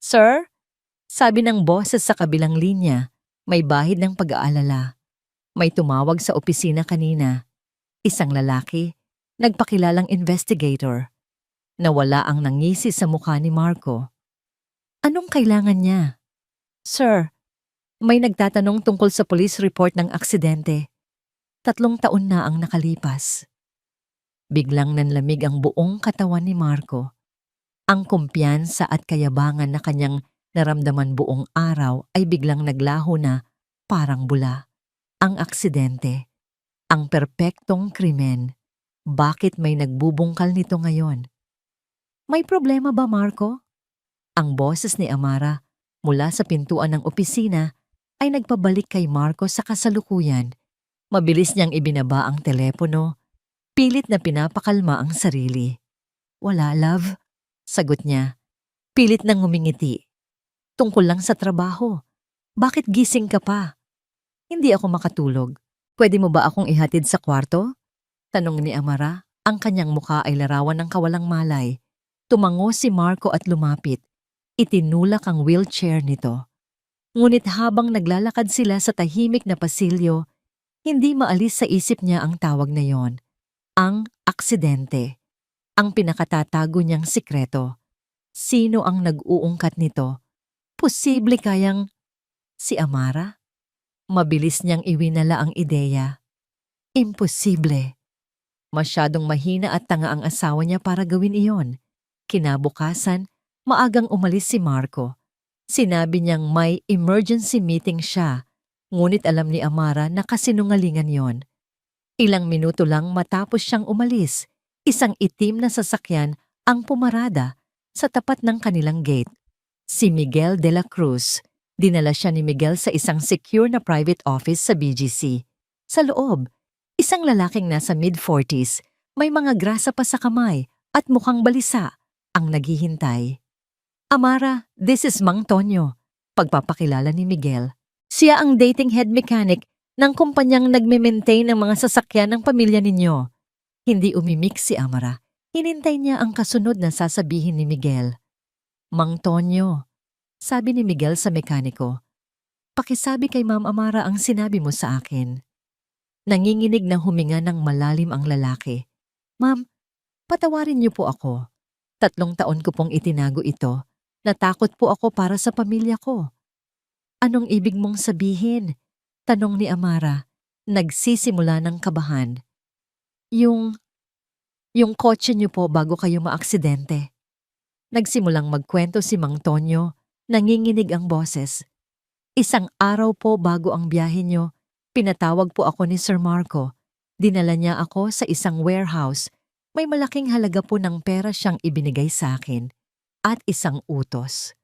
Sir? Sabi ng boses sa kabilang linya, may bahid ng pag-aalala. May tumawag sa opisina kanina. Isang lalaki, nagpakilalang investigator. Nawala ang nangisi sa mukha ni Marco. Anong kailangan niya? Sir, may nagtatanong tungkol sa police report ng aksidente. 3 taon na ang nakalipas. Biglang nanlamig ang buong katawan ni Marco. Ang kumpiyansa at kayabangan na kanyang naramdaman buong araw ay biglang naglaho na parang bula. Ang aksidente, ang perpektong krimen. Bakit may nagbubungkal nito ngayon? May problema ba, Marco? Ang boses ni Amara mula sa pintuan ng opisina ay nagpabalik kay Marco sa kasalukuyan. Mabilis niyang ibinaba ang telepono, pilit na pinapakalma ang sarili. Wala, love, sagot niya. Pilit nang ngumingiti. Tungkol lang sa trabaho. Bakit gising ka pa? Hindi ako makatulog. Pwede mo ba akong ihatid sa kwarto? Tanong ni Amara. Ang kanyang mukha ay larawan ng kawalang malay. Tumango si Marco at lumapit. Itinulak ang wheelchair nito. Ngunit habang naglalakad sila sa tahimik na pasilyo, hindi maalis sa isip niya ang tawag na yon. Ang aksidente. Ang pinakatatago niyang sikreto. Sino ang nag-uungkat nito? Posible kayang si Amara? Mabilis niyang iwinala ang ideya. Imposible. Masyadong mahina at tanga ang asawa niya para gawin iyon. Kinabukasan, maagang umalis si Marco. Sinabi niyang may emergency meeting siya, ngunit alam ni Amara na kasinungalingan yon. Ilang minuto lang matapos siyang umalis, isang itim na sasakyan ang pumarada sa tapat ng kanilang gate. Si Miguel de la Cruz. Dinala siya ni Miguel sa isang secure na private office sa BGC. Sa loob, isang lalaking nasa mid-40s, may mga grasa pa sa kamay at mukhang balisa ang naghihintay. Amara, this is Mang Tonyo, pagpapakilala ni Miguel. Siya ang dating head mechanic ng kumpanyang nagme-maintain ng mga sasakyan ng pamilya ninyo. Hindi umimik si Amara. Hinintay niya ang kasunod na sasabihin ni Miguel. Mang Tonyo, sabi ni Miguel sa mekaniko. Pakisabi kay Ma'am Amara ang sinabi mo sa akin. Nanginginig na huminga ng malalim ang lalaki. Ma'am, patawarin niyo po ako. 3 taon ko pong itinago ito. Natakot po ako para sa pamilya ko. Anong ibig mong sabihin? Tanong ni Amara. Nagsisimula ng kabahan. Yung kotse niyo po bago kayo maaksidente. Nagsimulang magkwento si Mang Tonyo, nanginginig ang boses. Isang araw po bago ang biyahe niyo, pinatawag po ako ni Sir Marco. Dinala niya ako sa isang warehouse. May malaking halaga po ng pera siyang ibinigay sa akin. At isang utos.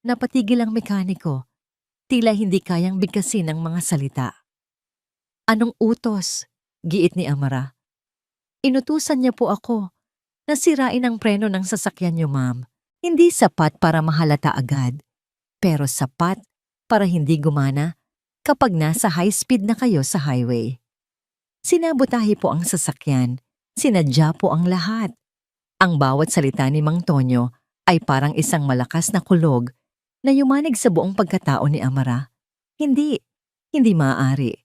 Napatigil ang mekaniko. Tila hindi kayang bigkasin ang mga salita. Anong utos? Giit ni Amara. Inutusan niya po ako na sirain ang preno ng sasakyan niyo, ma'am. Hindi sapat para mahalata agad, pero sapat para hindi gumana kapag nasa high speed na kayo sa highway. Sinabotahe po ang sasakyan, sinadya po ang lahat. Ang bawat salita ni Mang Tonyo ay parang isang malakas na kulog na yumanig sa buong pagkatao ni Amara. Hindi maaari.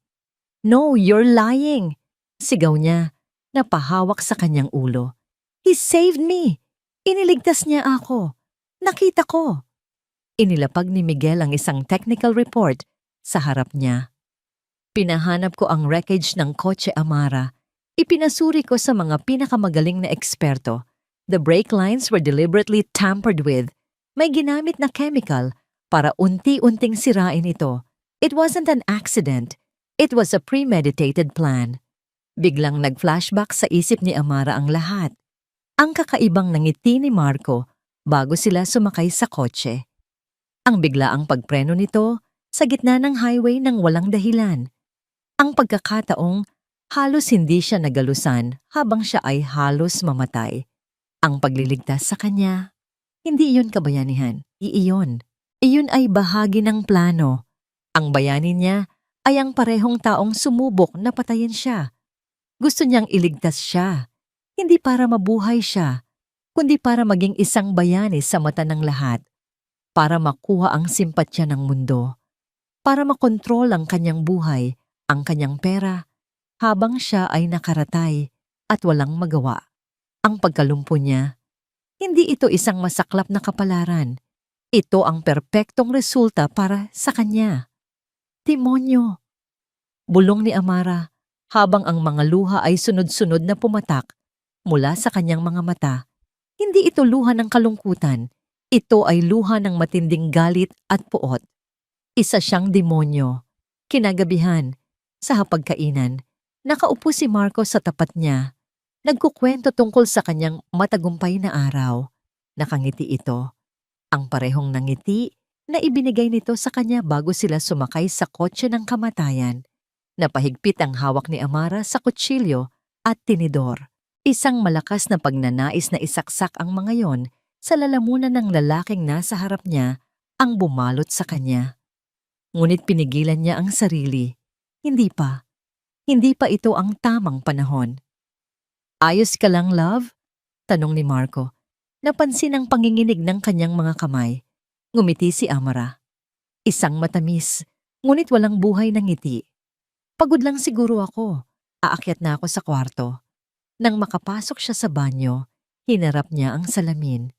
No, you're lying! Sigaw niya, napahawak sa kanyang ulo. He saved me! Iniligtas niya ako. Nakita ko. Inilapag ni Miguel ang isang technical report sa harap niya. Pinahanap ko ang wreckage ng kotse Amara. Ipinasuri ko sa mga pinakamagaling na eksperto. The brake lines were deliberately tampered with. May ginamit na chemical para unti-unting sirain ito. It wasn't an accident. It was a premeditated plan. Biglang nag-flashback sa isip ni Amara ang lahat. Ang kakaibang nangiti ni Marco bago sila sumakay sa kotse. Ang biglaang pagpreno nito sa gitna ng highway nang walang dahilan. Ang pagkakataong halos hindi siya nagalusan habang siya ay halos mamatay. Ang pagliligtas sa kanya, hindi iyon kabayanihan, iyon. Iyon ay bahagi ng plano. Ang bayani niya ay ang parehong taong sumubok na patayin siya. Gusto niyang iligtas siya, hindi para mabuhay siya, kundi para maging isang bayani sa mata ng lahat, para makuha ang simpatya ng mundo, para makontrol ang kanyang buhay, ang kanyang pera, habang siya ay nakaratay at walang magawa. Ang pagkalumpo niya, hindi ito isang masaklap na kapalaran. Ito ang perpektong resulta para sa kanya. Demonyo! Bulong ni Amara habang ang mga luha ay sunod-sunod na pumatak mula sa kanyang mga mata. Hindi ito luha ng kalungkutan. Ito ay luha ng matinding galit at puot. Isa siyang demonyo. Kinagabihan, sa hapagkainan, nakaupo si Marco sa tapat niya. Nagkukwento tungkol sa kanyang matagumpay na araw. Nakangiti ito. Ang parehong nangiti na ibinigay nito sa kanya bago sila sumakay sa kotse ng kamatayan. Napahigpit ang hawak ni Amara sa kutsilyo at tinidor. Isang malakas na pagnanais na isaksak ang mga yon sa lalamunan ng lalaking nasa harap niya ang bumalot sa kanya. Ngunit pinigilan niya ang sarili. Hindi pa ito ang tamang panahon. Ayos ka lang, love? Tanong ni Marco. Napansin ang panginginig ng kanyang mga kamay. Ngumiti si Amara. Isang matamis, ngunit walang buhay na ngiti. Pagod lang siguro ako. Aakyat na ako sa kwarto. Nang makapasok siya sa banyo, hinarap niya ang salamin.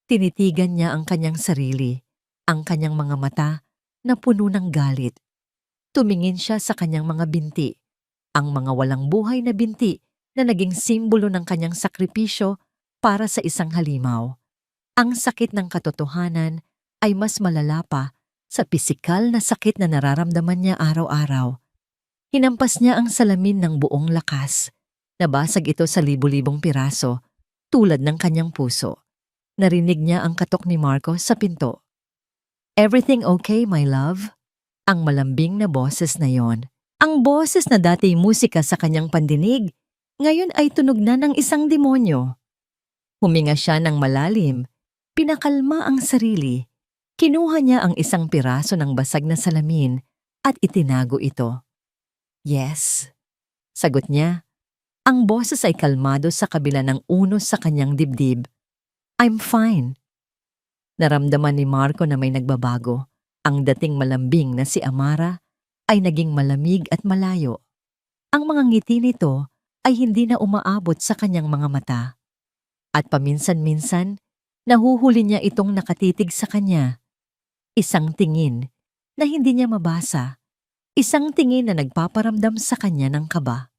Tinitigan niya ang kanyang sarili, ang kanyang mga mata na puno ng galit. Tumingin siya sa kanyang mga binti, ang mga walang buhay na binti na naging simbolo ng kanyang sakripisyo para sa isang halimaw. Ang sakit ng katotohanan ay mas malala pa sa pisikal na sakit na nararamdaman niya araw-araw. Hinampas niya ang salamin ng buong lakas. Nabasag ito sa libu-libong piraso, tulad ng kanyang puso. Narinig niya ang katok ni Marco sa pinto. Everything okay, my love? Ang malambing na boses na yon. Ang boses na dati musika sa kanyang pandinig, ngayon ay tunog na ng isang demonyo. Huminga siya ng malalim, pinakalma ang sarili. Kinuha niya ang isang piraso ng basag na salamin at itinago ito. Yes, sagot niya. Ang boses ay kalmado sa kabila ng unos sa kanyang dibdib. I'm fine. Naramdaman ni Marco na may nagbabago. Ang dating malambing na si Amara ay naging malamig at malayo. Ang mga ngiti nito ay hindi na umaabot sa kanyang mga mata. At paminsan-minsan, nahuhuli niya itong nakatitig sa kanya. Isang tingin na hindi niya mabasa. Isang tingin na nagpaparamdam sa kanya ng kaba.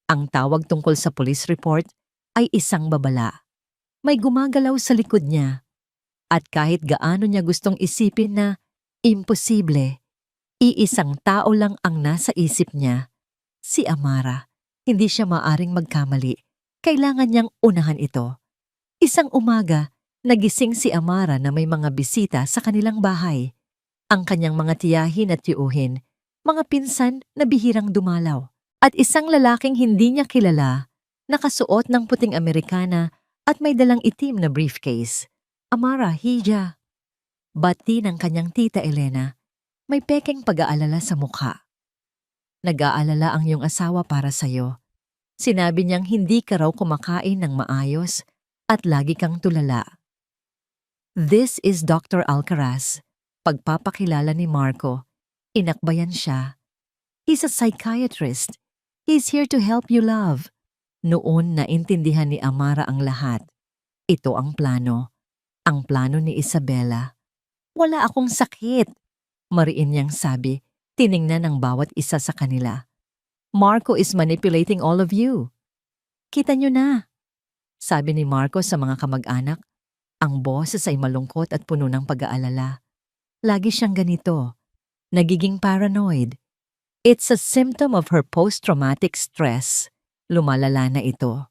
Ang tawag tungkol sa police report ay isang babala. May gumagalaw sa likod niya. At kahit gaano niya gustong isipin na imposible, iisang tao lang ang nasa isip niya, si Amara. Hindi siya maaring magkamali. Kailangan niyang unahan ito. Isang umaga, nagising si Amara na may mga bisita sa kanilang bahay. Ang kanyang mga tiyahin at tiyuhin, mga pinsan na bihirang dumalaw. At isang lalaking hindi niya kilala, nakasuot ng puting Amerikana at may dalang itim na briefcase. Amara, hija. Bati ng kanyang tita Elena, may pekeng pag-aalala sa mukha. Nag-aalala ang iyong asawa para sa'yo. Sinabi niyang hindi ka raw kumakain ng maayos at lagi kang tulala. This is Dr. Alcaraz. Pagpapakilala ni Marco, inakbayan siya. He's a psychiatrist. He's here to help you love. Noon naintindihan ni Amara ang lahat. Ito ang plano. Ang plano ni Isabela. Wala akong sakit. Mariin niyang sabi, tiningnan ng bawat isa sa kanila. Marco is manipulating all of you. Kita niyo na. Sabi ni Marco sa mga kamag-anak, ang boses ay malungkot at puno ng pag-aalala. Lagi siyang ganito. Nagiging paranoid. It's a symptom of her post-traumatic stress. Lumalala na ito.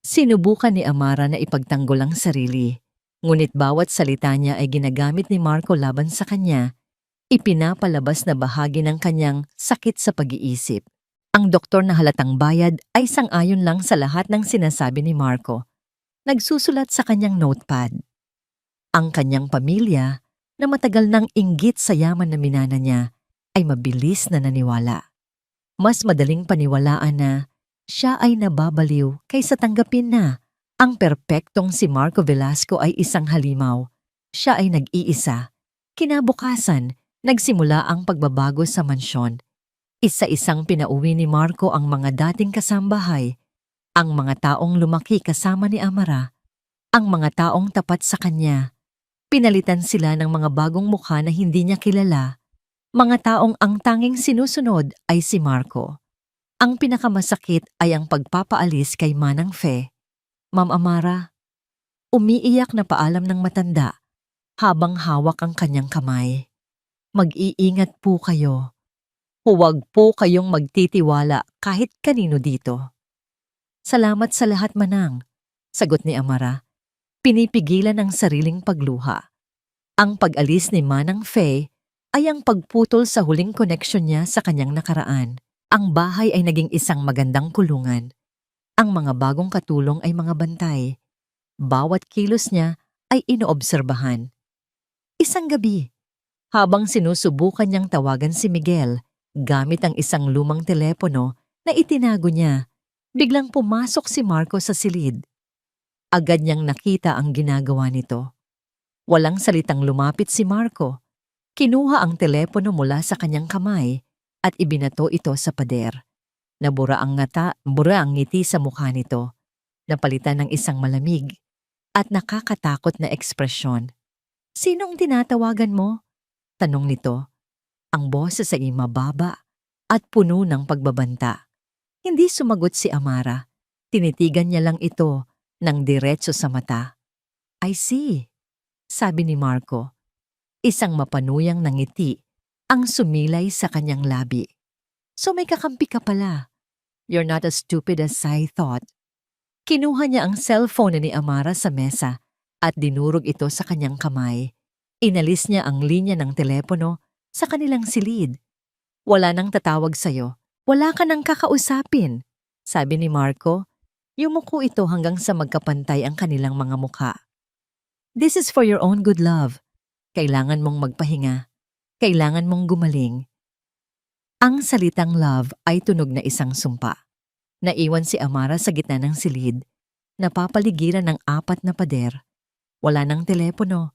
Sinubukan ni Amara na ipagtanggol ang sarili. Ngunit bawat salita niya ay ginagamit ni Marco laban sa kanya. Ipinapalabas na bahagi ng kanyang sakit sa pag-iisip. Ang doktor na halatang bayad ay sang-ayon lang sa lahat ng sinasabi ni Marco. Nagsusulat sa kanyang notepad. Ang kanyang pamilya, na matagal nang inggit sa yaman na minana niya, ay mabilis na naniwala. Mas madaling paniwalaan na siya ay nababaliw kaysa tanggapin na ang perpektong si Marco Velasco ay isang halimaw. Siya ay nag-iisa. Kinabukasan, nagsimula ang pagbabago sa mansyon. Isa-isang pinauwi ni Marco ang mga dating kasambahay, ang mga taong lumaki kasama ni Amara, ang mga taong tapat sa kanya. Pinalitan sila ng mga bagong mukha na hindi niya kilala, mga taong ang tanging sinusunod ay si Marco. Ang pinakamasakit ay ang pagpapaalis kay Manang Fe. Ma'am Amara, umiiyak na paalam ng matanda habang hawak ang kanyang kamay. Mag-iingat po kayo. Huwag po kayong magtitiwala kahit kanino dito. Salamat sa lahat, Manang, sagot ni Amara. Pinipigilan ang sariling pagluha. Ang pag-alis ni Manang Fe ay ang pagputol sa huling koneksyon niya sa kanyang nakaraan. Ang bahay ay naging isang magandang kulungan. Ang mga bagong katulong ay mga bantay. Bawat kilos niya ay inoobserbahan. Isang gabi, habang sinusubukan niyang tawagan si Miguel, gamit ang isang lumang telepono na itinago niya, biglang pumasok si Marco sa silid. Agad niyang nakita ang ginagawa nito. Walang salitang lumapit si Marco. Kinuha ang telepono mula sa kanyang kamay at ibinato ito sa pader. Nabura ang ngiti sa mukha nito, napalitan ng isang malamig at nakakatakot na ekspresyon. Sinong tinatawagan mo? Tanong nito. Ang boses ay mababa at puno ng pagbabanta. Hindi sumagot si Amara. Tinitigan niya lang ito ng diretso sa mata. I see, sabi ni Marco. Isang mapanuyang ngiti ang sumilay sa kanyang labi. So may kakampi ka pala. You're not as stupid as I thought. Kinuha niya ang cellphone ni Amara sa mesa at dinurog ito sa kanyang kamay. Inalis niya ang linya ng telepono sa kanilang silid. Wala nang tatawag sa'yo. Wala ka nang kakausapin, sabi ni Marco. Yumuko ito hanggang sa magkapantay ang kanilang mga mukha. This is for your own good, love. Kailangan mong magpahinga. Kailangan mong gumaling. Ang salitang love ay tunog na isang sumpa. Naiwan si Amara sa gitna ng silid. Napapaligiran ng 4 na pader. Wala nang telepono.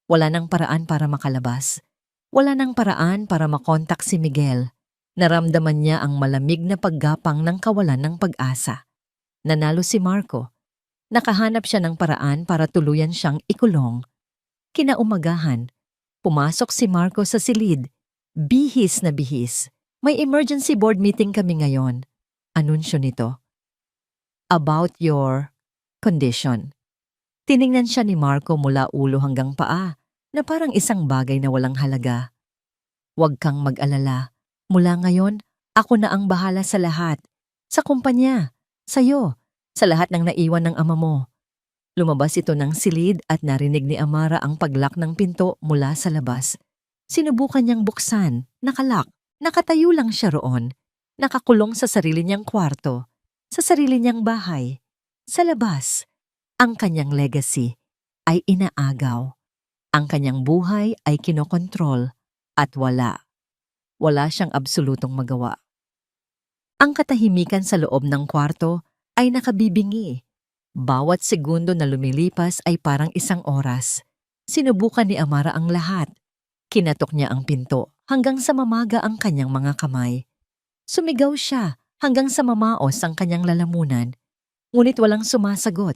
Wala nang paraan para makalabas. Wala nang paraan para makontak si Miguel. Naramdaman niya ang malamig na paggapang ng kawalan ng pag-asa. Nanalo si Marco. Nakahanap siya ng paraan para tuluyan siyang ikulong. Kinaumagahan, pumasok si Marco sa silid. Bihis na bihis. May emergency board meeting kami ngayon. Anunsyo nito. About your condition. Tiningnan siya ni Marco mula ulo hanggang paa na parang isang bagay na walang halaga. Huwag kang mag-alala. Mula ngayon, ako na ang bahala sa lahat. Sa kumpanya, sa'yo, sa lahat ng naiwan ng ama mo. Lumabas ito ng silid at narinig ni Amara ang paglock ng pinto mula sa labas. Sinubukan niyang buksan, nakalak, nakatayo lang siya roon. nakakulong sa sarili niyang kwarto, sa sarili niyang bahay. Sa labas, ang kanyang legacy ay inaagaw. Ang kanyang buhay ay kinokontrol at wala siyang absolutong magawa. Ang katahimikan sa loob ng kwarto ay nakabibingi. Bawat segundo na lumilipas ay parang isang oras. Sinubukan ni Amara ang lahat. Kinatok niya ang pinto hanggang sa mamaga ang kanyang mga kamay. Sumigaw siya hanggang sa mamaos ang kanyang lalamunan, ngunit walang sumasagot.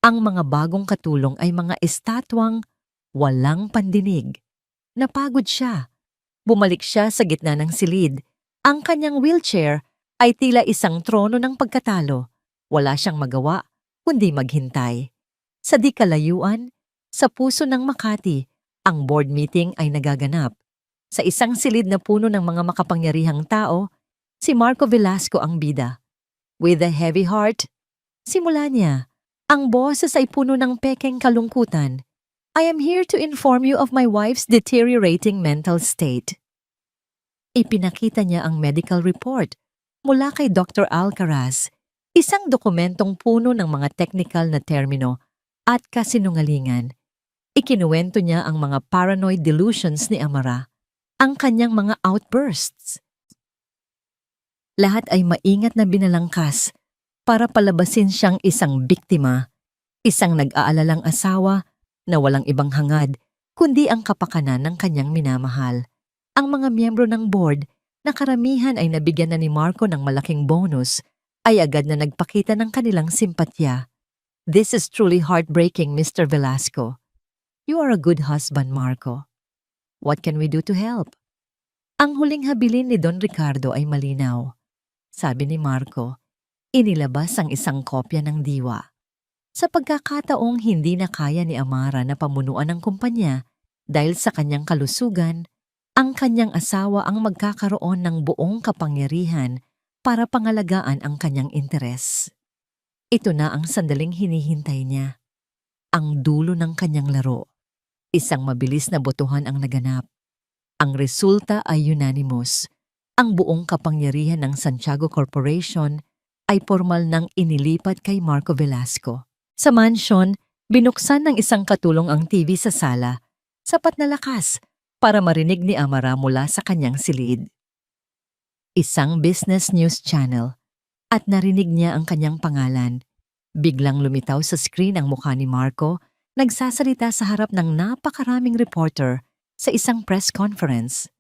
Ang mga bagong katulong ay mga estatwang walang pandinig. Napagod siya. Bumalik siya sa gitna ng silid. Ang kanyang wheelchair ay tila isang trono ng pagkatalo. Wala siyang magawa kundi maghintay. Sa di kalayuan, sa puso ng Makati, ang board meeting ay nagaganap. Sa isang silid na puno ng mga makapangyarihang tao, si Marco Velasco ang bida. With a heavy heart, simula niya. Ang boses ay puno ng pekeng kalungkutan. I am here to inform you of my wife's deteriorating mental state. Ipinakita niya ang medical report mula kay Dr. Alcaraz, isang dokumentong puno ng mga technical na termino at kasinungalingan. Ikinuwento niya ang mga paranoid delusions ni Amara, ang kanyang mga outbursts. Lahat ay maingat na binalangkas para palabasin siyang isang biktima, isang nag-aalalang asawa na walang ibang hangad kundi ang kapakanan ng kanyang minamahal. Ang mga miyembro ng board na karamihan ay nabigyan na ni Marco ng malaking bonus ay agad na nagpakita ng kanilang simpatya. This is truly heartbreaking, Mr. Velasco. You are a good husband, Marco. What can we do to help? Ang huling habilin ni Don Ricardo ay malinaw. Sabi ni Marco, inilabas ang isang kopya ng diwa. Sa pagkakataong hindi na kaya ni Amara na pamunuan ang kumpanya dahil sa kanyang kalusugan, ang kanyang asawa ang magkakaroon ng buong kapangyarihan para pangalagaan ang kanyang interes. Ito na ang sandaling hinihintay niya. Ang dulo ng kanyang laro. Isang mabilis na botohan ang naganap. Ang resulta ay unanimous. Ang buong kapangyarihan ng Santiago Corporation ay formal nang inilipat kay Marco Velasco. Sa mansyon, binuksan ng isang katulong ang TV sa sala, sapat na lakas para marinig ni Amara mula sa kanyang silid. Isang business news channel at narinig niya ang kanyang pangalan. Biglang lumitaw sa screen ang mukha ni Marco, nagsasalita sa harap ng napakaraming reporter sa isang press conference.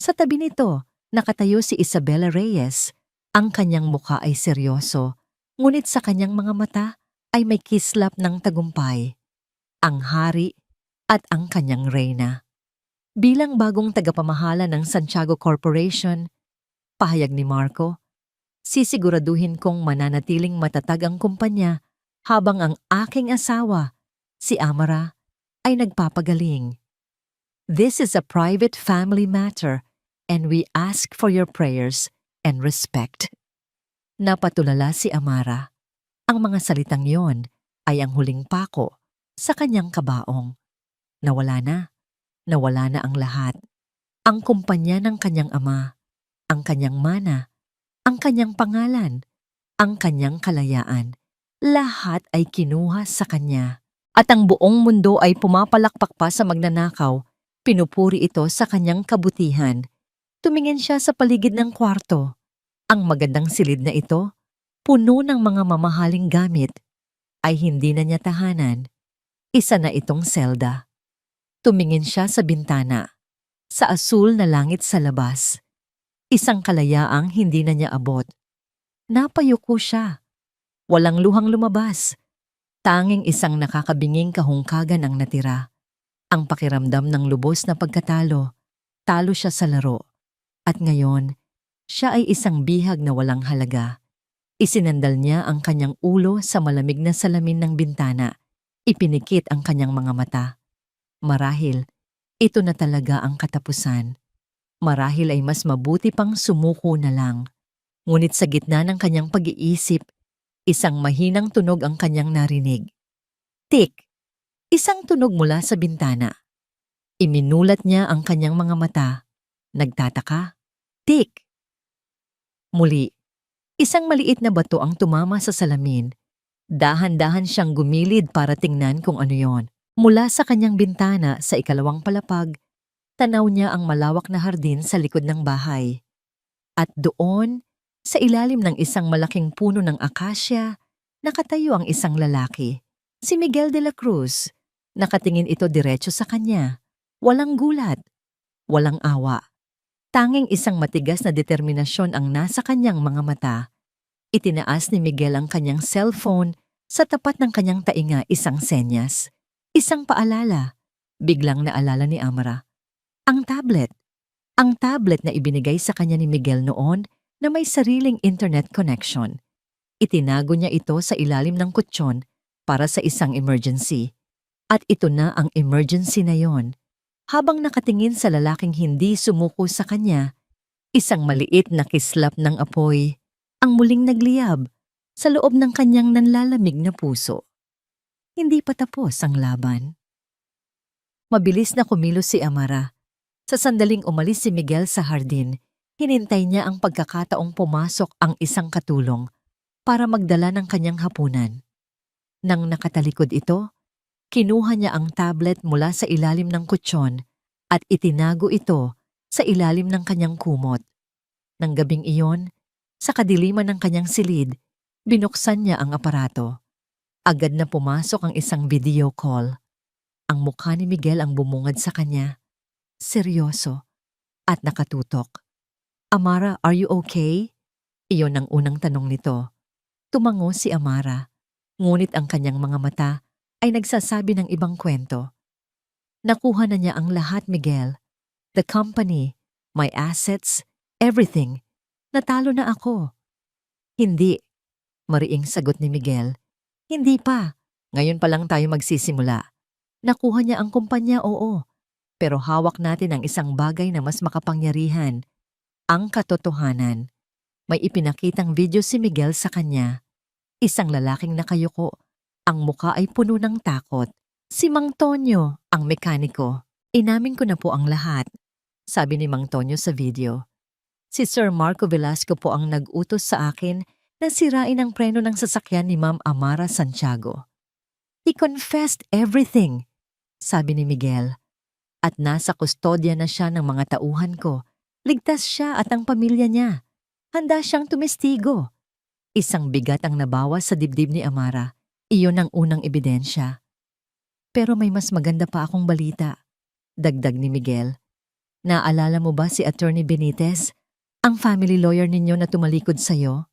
Sa tabi nito, nakatayo si Isabella Reyes. Ang kanyang mukha ay seryoso, ngunit sa kanyang mga mata ay may kislap ng tagumpay. Ang hari at ang kanyang reyna. Bilang bagong tagapamahala ng Santiago Corporation, pahayag ni Marco, sisiguraduhin kong mananatiling matatag ang kumpanya habang ang aking asawa, si Amara, ay nagpapagaling. This is a private family matter and we ask for your prayers and respect. Napatulala si Amara. Ang mga salitang yon ay ang huling pako sa kanyang kabaong. Nawala na ang lahat. Ang kumpanya ng kanyang ama, ang kanyang mana, ang kanyang pangalan, ang kanyang kalayaan. Lahat ay kinuha sa kanya. At ang buong mundo ay pumapalakpak pa sa magnanakaw. Pinupuri ito sa kanyang kabutihan. Tumingin siya sa paligid ng kwarto. Ang magandang silid na ito, puno ng mga mamahaling gamit, ay hindi na niya tahanan. Isa na itong selda. Tumingin siya sa bintana, sa asul na langit sa labas. Isang kalayaang hindi na niya abot. Napayuko siya. Walang luhang lumabas. Tanging isang nakakabinging kahungkagan ang natira. Ang pakiramdam ng lubos na pagkatalo. Talo siya sa laro. At ngayon, siya ay isang bihag na walang halaga. Isinandal niya ang kanyang ulo sa malamig na salamin ng bintana. Ipinikit ang kanyang mga mata. Marahil, ito na talaga ang katapusan. Marahil ay mas mabuti pang sumuko na lang. Ngunit sa gitna ng kanyang pag-iisip, isang mahinang tunog ang kanyang narinig. Tik! Isang tunog mula sa bintana. Iminulat niya ang kanyang mga mata. Nagtataka. Tik! Muli, isang maliit na bato ang tumama sa salamin. Dahan-dahan siyang gumilid para tingnan kung ano yon. Mula sa kanyang bintana sa ikalawang palapag, tanaw niya ang malawak na hardin sa likod ng bahay. At doon, sa ilalim ng isang malaking puno ng akasya, nakatayo ang isang lalaki. Si Miguel de la Cruz. Nakatingin ito diretso sa kanya. Walang gulat. Walang awa. Tanging isang matigas na determinasyon ang nasa kanyang mga mata. Itinaas ni Miguel ang kanyang cellphone sa tapat ng kanyang tainga, isang senyas. Isang paalala. Biglang naalala ni Amara. Ang tablet. Ang tablet na ibinigay sa kanya ni Miguel noon na may sariling internet connection. Itinago niya ito sa ilalim ng kutsyon para sa isang emergency. At ito na ang emergency na yon. Habang nakatingin sa lalaking hindi sumuko sa kanya, isang maliit na kislap ng apoy ang muling nagliyab sa loob ng kanyang nanlalamig na puso. Hindi pa tapos ang laban. Mabilis na kumilos si Amara. Sa sandaling umalis si Miguel sa hardin, hinintay niya ang pagkakataong pumasok ang isang katulong para magdala ng kanyang hapunan. Nang nakatalikod ito, kinuha niya ang tablet mula sa ilalim ng kutsyon at itinago ito sa ilalim ng kanyang kumot. Nang gabing iyon, sa kadiliman ng kanyang silid, binuksan niya ang aparato. Agad na pumasok ang isang video call. Ang mukha ni Miguel ang bumungad sa kanya. Seryoso at nakatutok. Amara, are you okay? Iyon ang unang tanong nito. Tumango si Amara, ngunit ang kanyang mga mata ay nagsasabi ng ibang kwento. Nakuha na niya ang lahat, Miguel. The company, my assets, everything. Natalo na ako. Hindi, mariing sagot ni Miguel. Hindi pa. Ngayon pa lang tayo magsisimula. Nakuha niya ang kumpanya, oo. Pero hawak natin ang isang bagay na mas makapangyarihan. Ang katotohanan. May ipinakitang video si Miguel sa kanya. Isang lalaking nakayuko. Ang muka ay puno ng takot. Si Mang Tonyo, ang mekaniko. Inamin ko na po ang lahat, sabi ni Mang Tonyo sa video. Si Sir Marco Velasco po ang nag-utos sa akin na sirain ang preno ng sasakyan ni Ma'am Amara Santiago. He confessed everything, sabi ni Miguel. At nasa kustodya na siya ng mga tauhan ko. Ligtas siya at ang pamilya niya. Handa siyang tumestigo. Isang bigat ang nabawas sa dibdib ni Amara. Iyon ang unang ebidensya. Pero may mas maganda pa akong balita, dagdag ni Miguel. Naalala mo ba si Attorney Benitez, ang family lawyer ninyo na tumalikod sa'yo?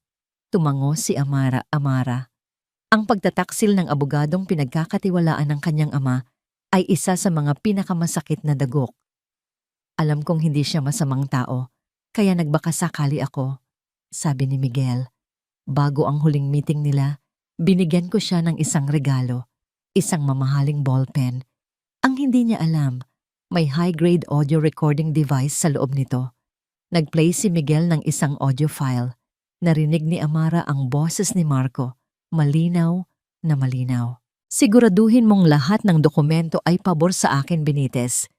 Tumango si Amara. Ang pagtataksil ng abogadong pinagkakatiwalaan ng kanyang ama ay isa sa mga pinakamasakit na dagok. Alam kong hindi siya masamang tao, kaya nagbakasakali ako, sabi ni Miguel. Bago ang huling meeting nila, binigyan ko siya ng isang regalo, isang mamahaling ballpen. Ang hindi niya alam, may high-grade audio recording device sa loob nito. Nag-play si Miguel ng isang audio file. Narinig ni Amara ang boses ni Marco, malinaw na malinaw. Siguraduhin mong lahat ng dokumento ay pabor sa akin, Benitez.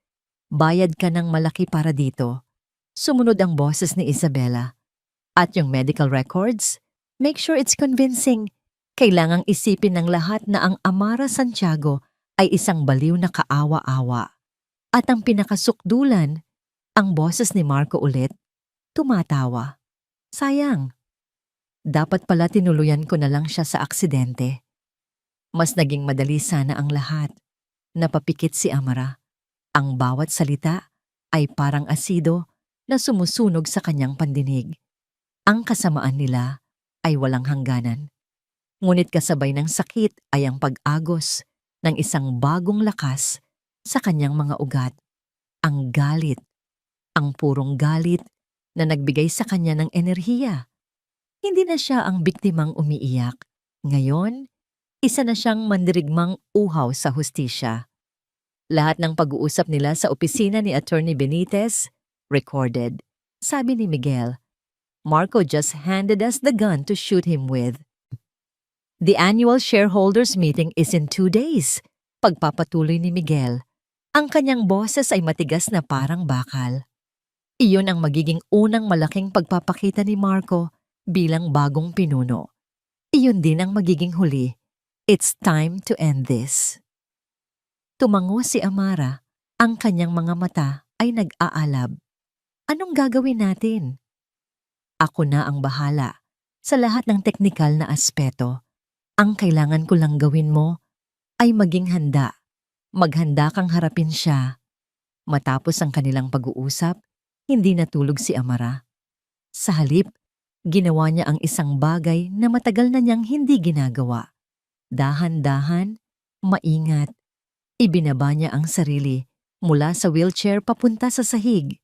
Bayad ka ng malaki para dito. Sumunod ang boses ni Isabela. At yung medical records, make sure it's convincing. Kailangang isipin ng lahat na ang Amara Santiago ay isang baliw na kaawa-awa. At ang pinakasukdulan, ang boses ni Marco ulit, tumatawa. Sayang. Dapat pala tinuluyan ko na lang siya sa aksidente. Mas naging madali sana ang lahat. Napapikit si Amara. Ang bawat salita ay parang asido na sumusunog sa kanyang pandinig. Ang kasamaan nila ay walang hangganan. Ngunit kasabay ng sakit ay ang pag-agos ng isang bagong lakas sa kanyang mga ugat. Ang galit. Ang purong galit na nagbigay sa kanya ng enerhiya. Hindi na siya ang biktimang umiiyak. Ngayon, isa na siyang mandirigmang uhaw sa hustisya. Lahat ng pag-uusap nila sa opisina ni Attorney Benitez, recorded. Sabi ni Miguel, Marco just handed us the gun to shoot him with. The annual shareholders meeting is in 2 days. Pagpapatuloy ni Miguel. Ang kanyang boses ay matigas na parang bakal. Iyon ang magiging unang malaking pagpapakita ni Marco bilang bagong pinuno. Iyon din ang magiging huli. It's time to end this. Tumango si Amara. Ang kanyang mga mata ay nag-aalab. Anong gagawin natin? Ako na ang bahala sa lahat ng teknikal na aspeto. Ang kailangan ko lang gawin mo ay maging handa. Maghanda kang harapin siya. Matapos ang kanilang pag-uusap, hindi natulog si Amara. Sa halip, ginawa niya ang isang bagay na matagal na niyang hindi ginagawa. Dahan-dahan, maingat. Ibinaba niya ang sarili mula sa wheelchair papunta sa sahig.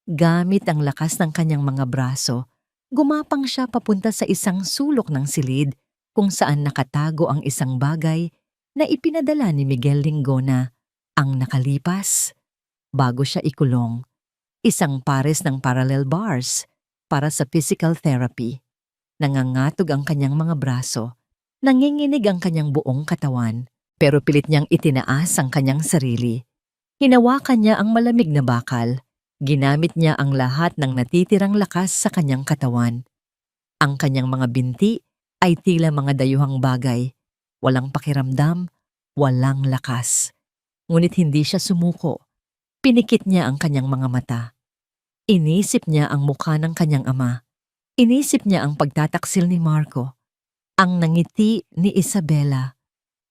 Gamit ang lakas ng kanyang mga braso, gumapang siya papunta sa isang sulok ng silid kung saan nakatago ang isang bagay na ipinadala ni Miguel Lingona ang nakalipas bago siya ikulong. Isang pares ng parallel bars para sa physical therapy. Nangangatog ang kanyang mga braso, nanginginig ang kanyang buong katawan, pero pilit niyang itinaas ang kanyang sarili. Hinawakan niya ang malamig na bakal. Ginamit niya ang lahat ng natitirang lakas sa kanyang katawan. Ang kanyang mga binti ay tila mga dayuhang bagay. Walang pakiramdam, walang lakas. Ngunit hindi siya sumuko. Pinikit niya ang kanyang mga mata. Inisip niya ang mukha ng kanyang ama. Inisip niya ang pagtataksil ni Marco. Ang nangiti ni Isabela.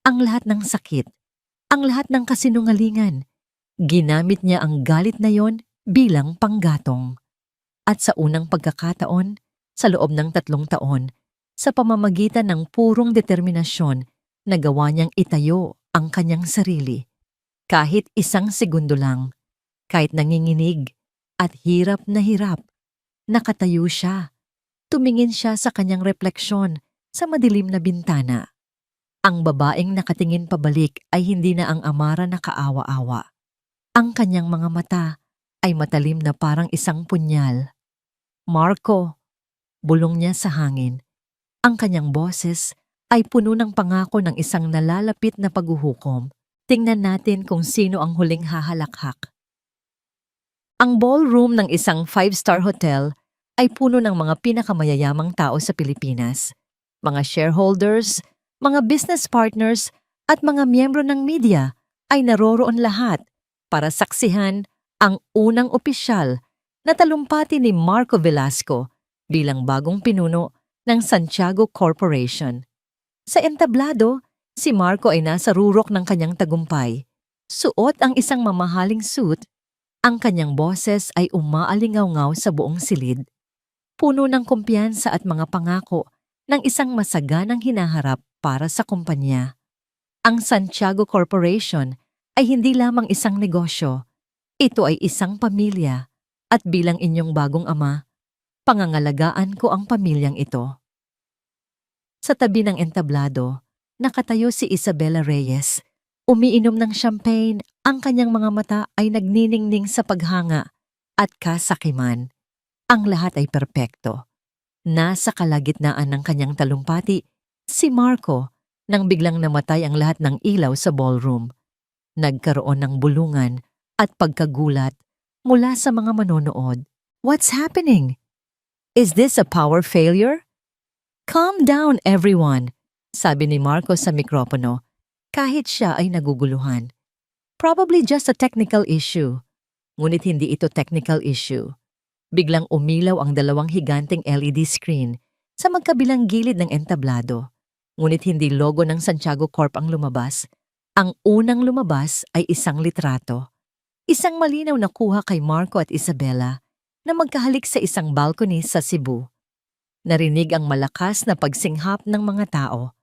Ang lahat ng sakit. Ang lahat ng kasinungalingan. Ginamit niya ang galit na yon bilang panggatong. At sa unang pagkakataon, sa loob ng 3 taon, sa pamamagitan ng purong determinasyon, nagawa niyang itayo ang kanyang sarili. Kahit 1 segundo lang, kahit nanginginig at hirap, nakatayo siya. Tumingin siya sa kanyang refleksyon sa madilim na bintana. Ang babaeng nakatingin pabalik ay hindi na ang Amara na kaawa-awa. Ang kanyang mga mata ay matalim na parang isang punyal. Marco, bulong niya sa hangin. Ang kanyang boses ay puno ng pangako ng isang nalalapit na paghuhukom. Tingnan natin kung sino ang huling hahalakhak. Ang ballroom ng isang 5-star hotel ay puno ng mga pinakamayayamang tao sa Pilipinas. Mga shareholders, mga business partners at mga miyembro ng media ay naroroon lahat para saksihan ang unang opisyal na talumpati ni Marco Velasco bilang bagong pinuno ng Santiago Corporation. Sa entablado, si Marco ay nasa rurok ng kanyang tagumpay. Suot ang isang mamahaling suit. Ang kanyang boses ay umaalingaw-ngaw sa buong silid. Puno ng kumpiyansa at mga pangako ng isang masaganang hinaharap para sa kumpanya. Ang Santiago Corporation ay hindi lamang isang negosyo. Ito ay isang pamilya at bilang inyong bagong ama, pangangalagaan ko ang pamilyang ito. Sa tabi ng entablado, nakatayo si Isabela Reyes. Umiinom ng champagne, ang kanyang mga mata ay nagniningning sa paghanga at kasakiman. Ang lahat ay perpekto. Nasa kalagitnaan ng kanyang talumpati, si Marco, nang biglang namatay ang lahat ng ilaw sa ballroom. Nagkaroon ng bulungan at pagkagulat mula sa mga manonood. What's happening? Is this a power failure? Calm down, everyone, sabi ni Marco sa mikropono, kahit siya ay naguguluhan. Probably just a technical issue. Ngunit hindi ito technical issue. Biglang umilaw ang 2 higanteng LED screen sa magkabilang gilid ng entablado. Ngunit hindi logo ng Santiago Corp ang lumabas. Ang unang lumabas ay isang litrato. Isang malinaw na kuha kay Marco at Isabela na magkahalik sa isang balcony sa Cebu. Narinig ang malakas na pagsinghap ng mga tao.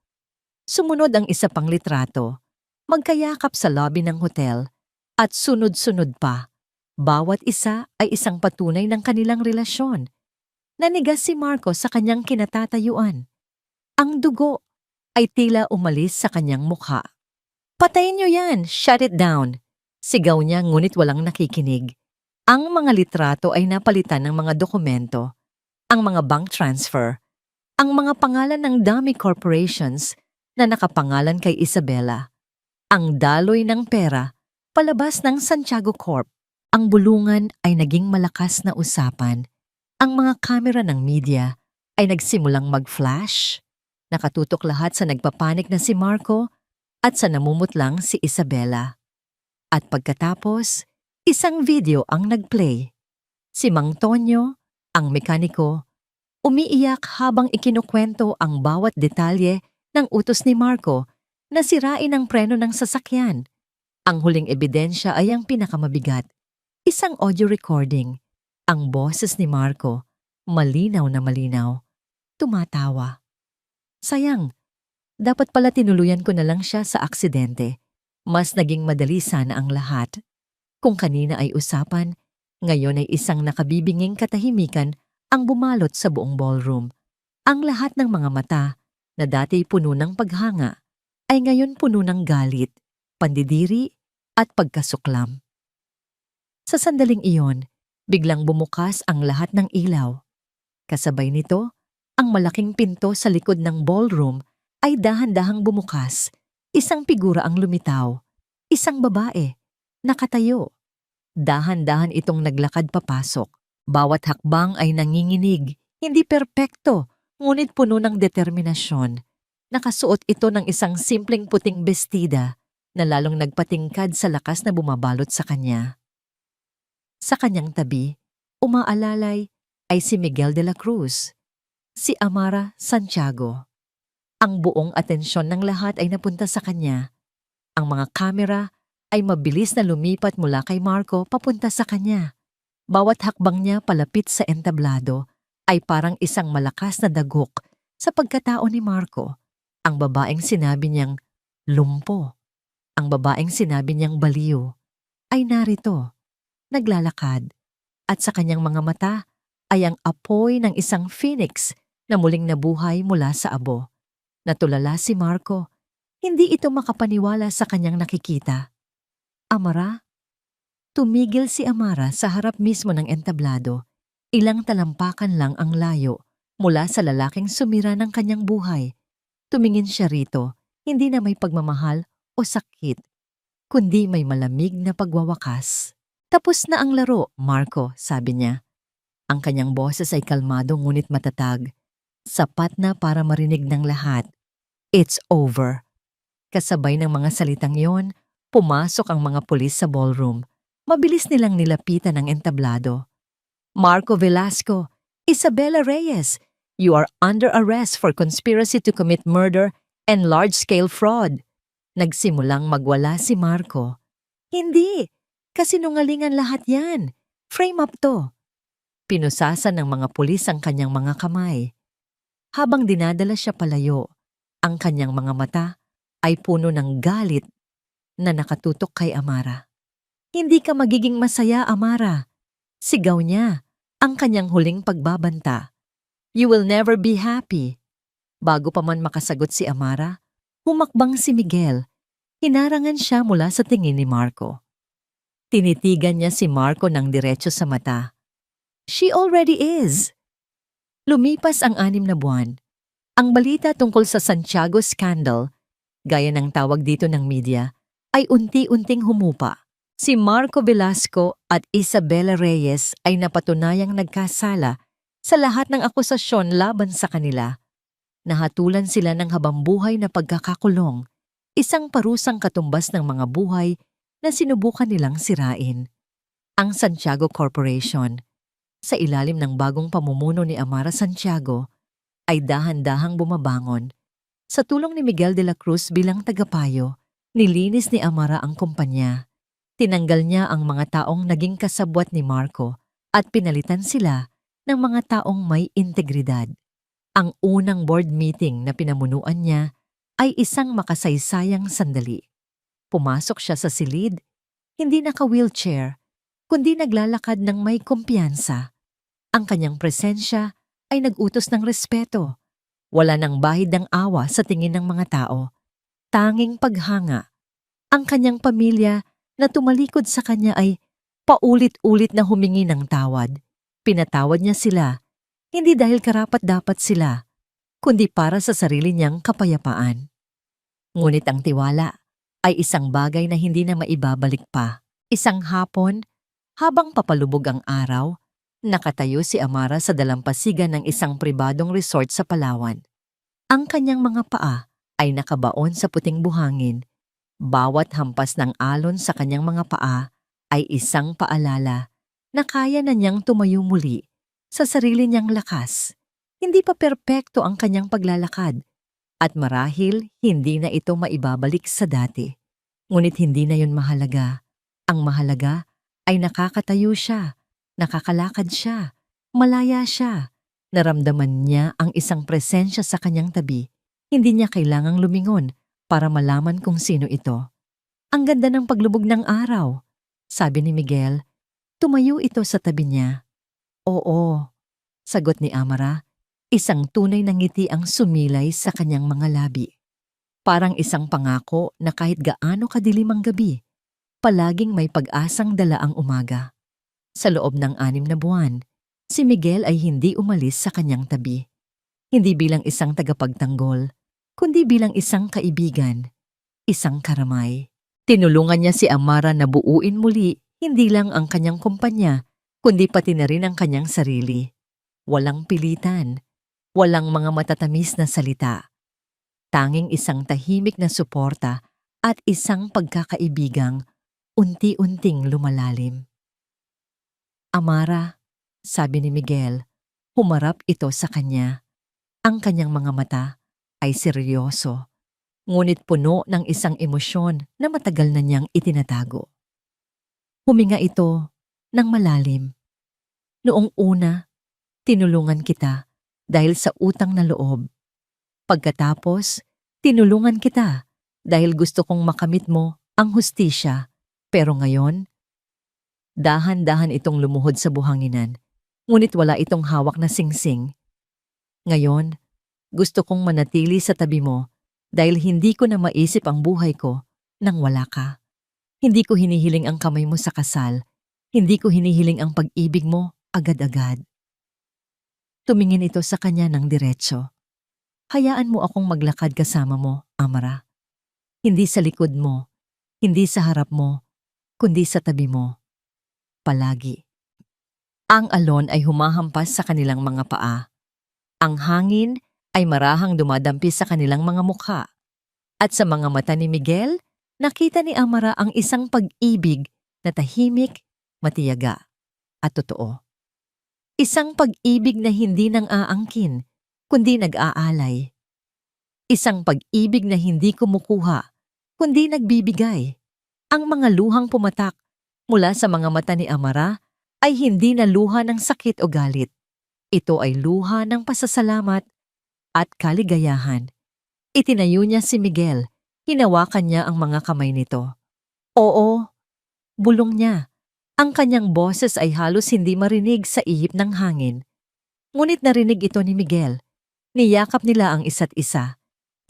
Sumunod ang isa pang litrato. Magkayakap sa lobby ng hotel at sunod-sunod pa. Bawat isa ay isang patunay ng kanilang relasyon. Nanigas si Marco sa kanyang kinatatayuan. Ang dugo ay tila umalis sa kanyang mukha. Patayin niyo yan! Shut it down! Sigaw niya ngunit walang nakikinig. Ang mga litrato ay napalitan ng mga dokumento, ang mga bank transfer, ang mga pangalan ng dummy corporations na nakapangalan kay Isabela, ang daloy ng pera palabas ng Santiago Corp. Ang bulungan ay naging malakas na usapan. Ang mga kamera ng media ay nagsimulang mag-flash. Nakatutok lahat sa nagpapanik na si Marco at sa namumutlang si Isabela. At pagkatapos, isang video ang nagplay. Si Mang Tonyo, ang mekaniko, umiiyak habang ikinukwento ang bawat detalye ng utos ni Marco na sirain ang preno ng sasakyan. Ang huling ebidensya ay ang pinakamabigat. Isang audio recording. Ang boses ni Marco, malinaw na malinaw. Tumatawa. Sayang, dapat pala tinuluyan ko na lang siya sa aksidente. Mas naging madali sana ang lahat. Kung kanina ay usapan, ngayon ay isang nakabibinging katahimikan ang bumalot sa buong ballroom. Ang lahat ng mga mata na dati puno ng paghanga ay ngayon puno ng galit, pandidiri at pagkasuklam. Sa sandaling iyon, biglang bumukas ang lahat ng ilaw. Kasabay nito, ang malaking pinto sa likod ng ballroom ay dahan-dahang bumukas. Isang figura ang lumitaw. Isang babae, nakatayo. Dahan-dahan itong naglakad papasok. Bawat hakbang ay nanginginig, hindi perpekto, ngunit puno ng determinasyon. Nakasuot ito ng isang simpleng puting bestida na lalong nagpatingkad sa lakas na bumabalot sa kanya. Sa kanyang tabi, umaalalay ay si Miguel de la Cruz, si Amara Santiago. Ang buong atensyon ng lahat ay napunta sa kanya. Ang mga kamera ay mabilis na lumipat mula kay Marco papunta sa kanya. Bawat hakbang niya palapit sa entablado ay parang isang malakas na dagok sa pagkatao ni Marco. Ang babaeng sinabi niyang lumpo, ang babaeng sinabi niyang baliw, ay narito, naglalakad, at sa kanyang mga mata ay ang apoy ng isang phoenix na muling nabuhay mula sa abo. Natulala si Marco, hindi ito makapaniwala sa kanyang nakikita. Amara? Tumigil si Amara sa harap mismo ng entablado. Ilang talampakan lang ang layo mula sa lalaking sumira ng kanyang buhay. Tumingin siya rito, hindi na may pagmamahal o sakit, kundi may malamig na pagwawakas. Tapos na ang laro, Marco, sabi niya. Ang kanyang boses ay kalmado ngunit matatag. Sapat na para marinig ng lahat. It's over. Kasabay ng mga salitang yon, pumasok ang mga pulis sa ballroom. Mabilis nilang nilapitan ang entablado. Marco Velasco, Isabela Reyes, you are under arrest for conspiracy to commit murder and large-scale fraud. Nagsimulang magwala si Marco. Hindi, kasinungalingan lahat yan. Frame up to. Pinusasan ng mga pulis ang kanyang mga kamay. Habang dinadala siya palayo, ang kanyang mga mata ay puno ng galit na nakatutok kay Amara. Hindi ka magiging masaya, Amara. Sigaw niya, ang kanyang huling pagbabanta. You will never be happy. Bago pa man makasagot si Amara, humakbang si Miguel. Hinarangan siya mula sa tingin ni Marco. Tinitigan niya si Marco ng diretso sa mata. She already is. Lumipas ang 6 na buwan. Ang balita tungkol sa Santiago scandal, gaya ng tawag dito ng media, ay unti-unting humupa. Si Marco Velasco at Isabela Reyes ay napatunayang nagkasala sa lahat ng akusasyon laban sa kanila. Nahatulan sila ng habambuhay na pagkakakulong, isang parusang katumbas ng mga buhay na sinubukan nilang sirain. Ang Santiago Corporation, sa ilalim ng bagong pamumuno ni Amara Santiago, ay dahan-dahang bumabangon. Sa tulong ni Miguel de la Cruz bilang tagapayo, nilinis ni Amara ang kumpanya. Tinanggal niya ang mga taong naging kasabwat ni Marco at pinalitan sila ng mga taong may integridad. Ang unang board meeting na pinamunuan niya ay isang makasaysayang sandali. Pumasok siya sa silid, hindi naka-wheelchair, kundi naglalakad ng may kumpiyansa. Ang kanyang presensya ay nag-utos ng respeto. Wala nang bahid ng awa sa tingin ng mga tao. Tanging paghanga. Ang kanyang pamilya na tumalikod sa kanya ay paulit-ulit na humingi ng tawad. Pinatawad niya sila, hindi dahil karapat-dapat sila, kundi para sa sarili niyang kapayapaan. Ngunit ang tiwala ay isang bagay na hindi na maibabalik pa. Isang hapon, Habang papalubog ang araw, nakatayo si Amara sa dalampasigan ng isang pribadong resort sa Palawan. Ang kanyang mga paa ay nakabaon sa puting buhangin. Bawat hampas ng alon sa kanyang mga paa ay isang paalala na kaya na niyang tumayo muli sa sarili niyang lakas. Hindi pa perpekto ang kanyang paglalakad at marahil hindi na ito maibabalik sa dati. Ngunit hindi na yun mahalaga. Ang mahalaga ay nakakatayo siya, nakakalakad siya, malaya siya. Naramdaman niya ang isang presensya sa kanyang tabi. Hindi niya kailangang lumingon para malaman kung sino ito. Ang ganda ng paglubog ng araw, sabi ni Miguel. Tumayo ito sa tabi niya. Oo, sagot ni Amara. Isang tunay na ngiti ang sumilay sa kanyang mga labi. Parang isang pangako na kahit gaano kadilim ang gabi, palaging may pag-asang dala ang umaga. Sa loob ng 6 na buwan, si Miguel ay hindi umalis sa kanyang tabi. Hindi bilang isang tagapagtanggol, kundi bilang isang kaibigan, isang karamay. Tinulungan niya si Amara na buuin muli hindi lang ang kanyang kumpanya, kundi pati na rin ang kanyang sarili. Walang pilitan, walang mga matatamis na salita. Tanging isang tahimik na suporta at isang pagkakaibigang unti-unting lumalalim. Amara, sabi ni Miguel, humarap ito sa kanya. Ang kanyang mga mata ay seryoso, ngunit puno ng isang emosyon na matagal na niyang itinatago. Huminga ito ng malalim. Noong una, tinulungan kita dahil sa utang na loob. Pagkatapos, tinulungan kita dahil gusto kong makamit mo ang hustisya. Pero ngayon, dahan-dahan itong lumuhod sa buhanginan, ngunit wala itong hawak na singsing. Ngayon, gusto kong manatili sa tabi mo dahil hindi ko na maisip ang buhay ko nang wala ka. Hindi ko hinihiling ang kamay mo sa kasal. Hindi ko hinihiling ang pag-ibig mo agad-agad. Tumingin ito sa kanya ng diretso. Hayaan mo akong maglakad kasama mo, Amara. Hindi sa likod mo, hindi sa harap mo, kundi sa tabi mo. Palagi. Ang alon ay humahampas sa kanilang mga paa. Ang hangin ay marahang dumadampi sa kanilang mga mukha. At sa mga mata ni Miguel, nakita ni Amara ang isang pag-ibig na tahimik, matiyaga, at totoo. Isang pag-ibig na hindi nang aangkin, kundi nag-aalay. Isang pag-ibig na hindi kumukuha, kundi nagbibigay. Ang mga luhang pumatak mula sa mga mata ni Amara ay hindi na luha ng sakit o galit. Ito ay luha ng pasasalamat at kaligayahan. Itinayo niya si Miguel. Hinawakan niya ang mga kamay nito. Oo, bulong niya. Ang kanyang boses ay halos hindi marinig sa ihip ng hangin. Ngunit narinig ito ni Miguel. Niyakap nila ang isa't isa.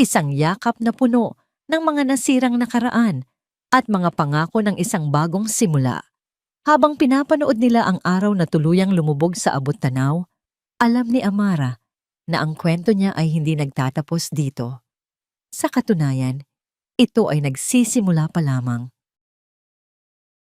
Isang yakap na puno ng mga nasirang nakaraan at mga pangako ng isang bagong simula. Habang pinapanood nila ang araw na tuluyang lumubog sa abot-tanaw, alam ni Amara na ang kwento niya ay hindi nagtatapos dito. Sa katunayan, ito ay nagsisimula pa lamang.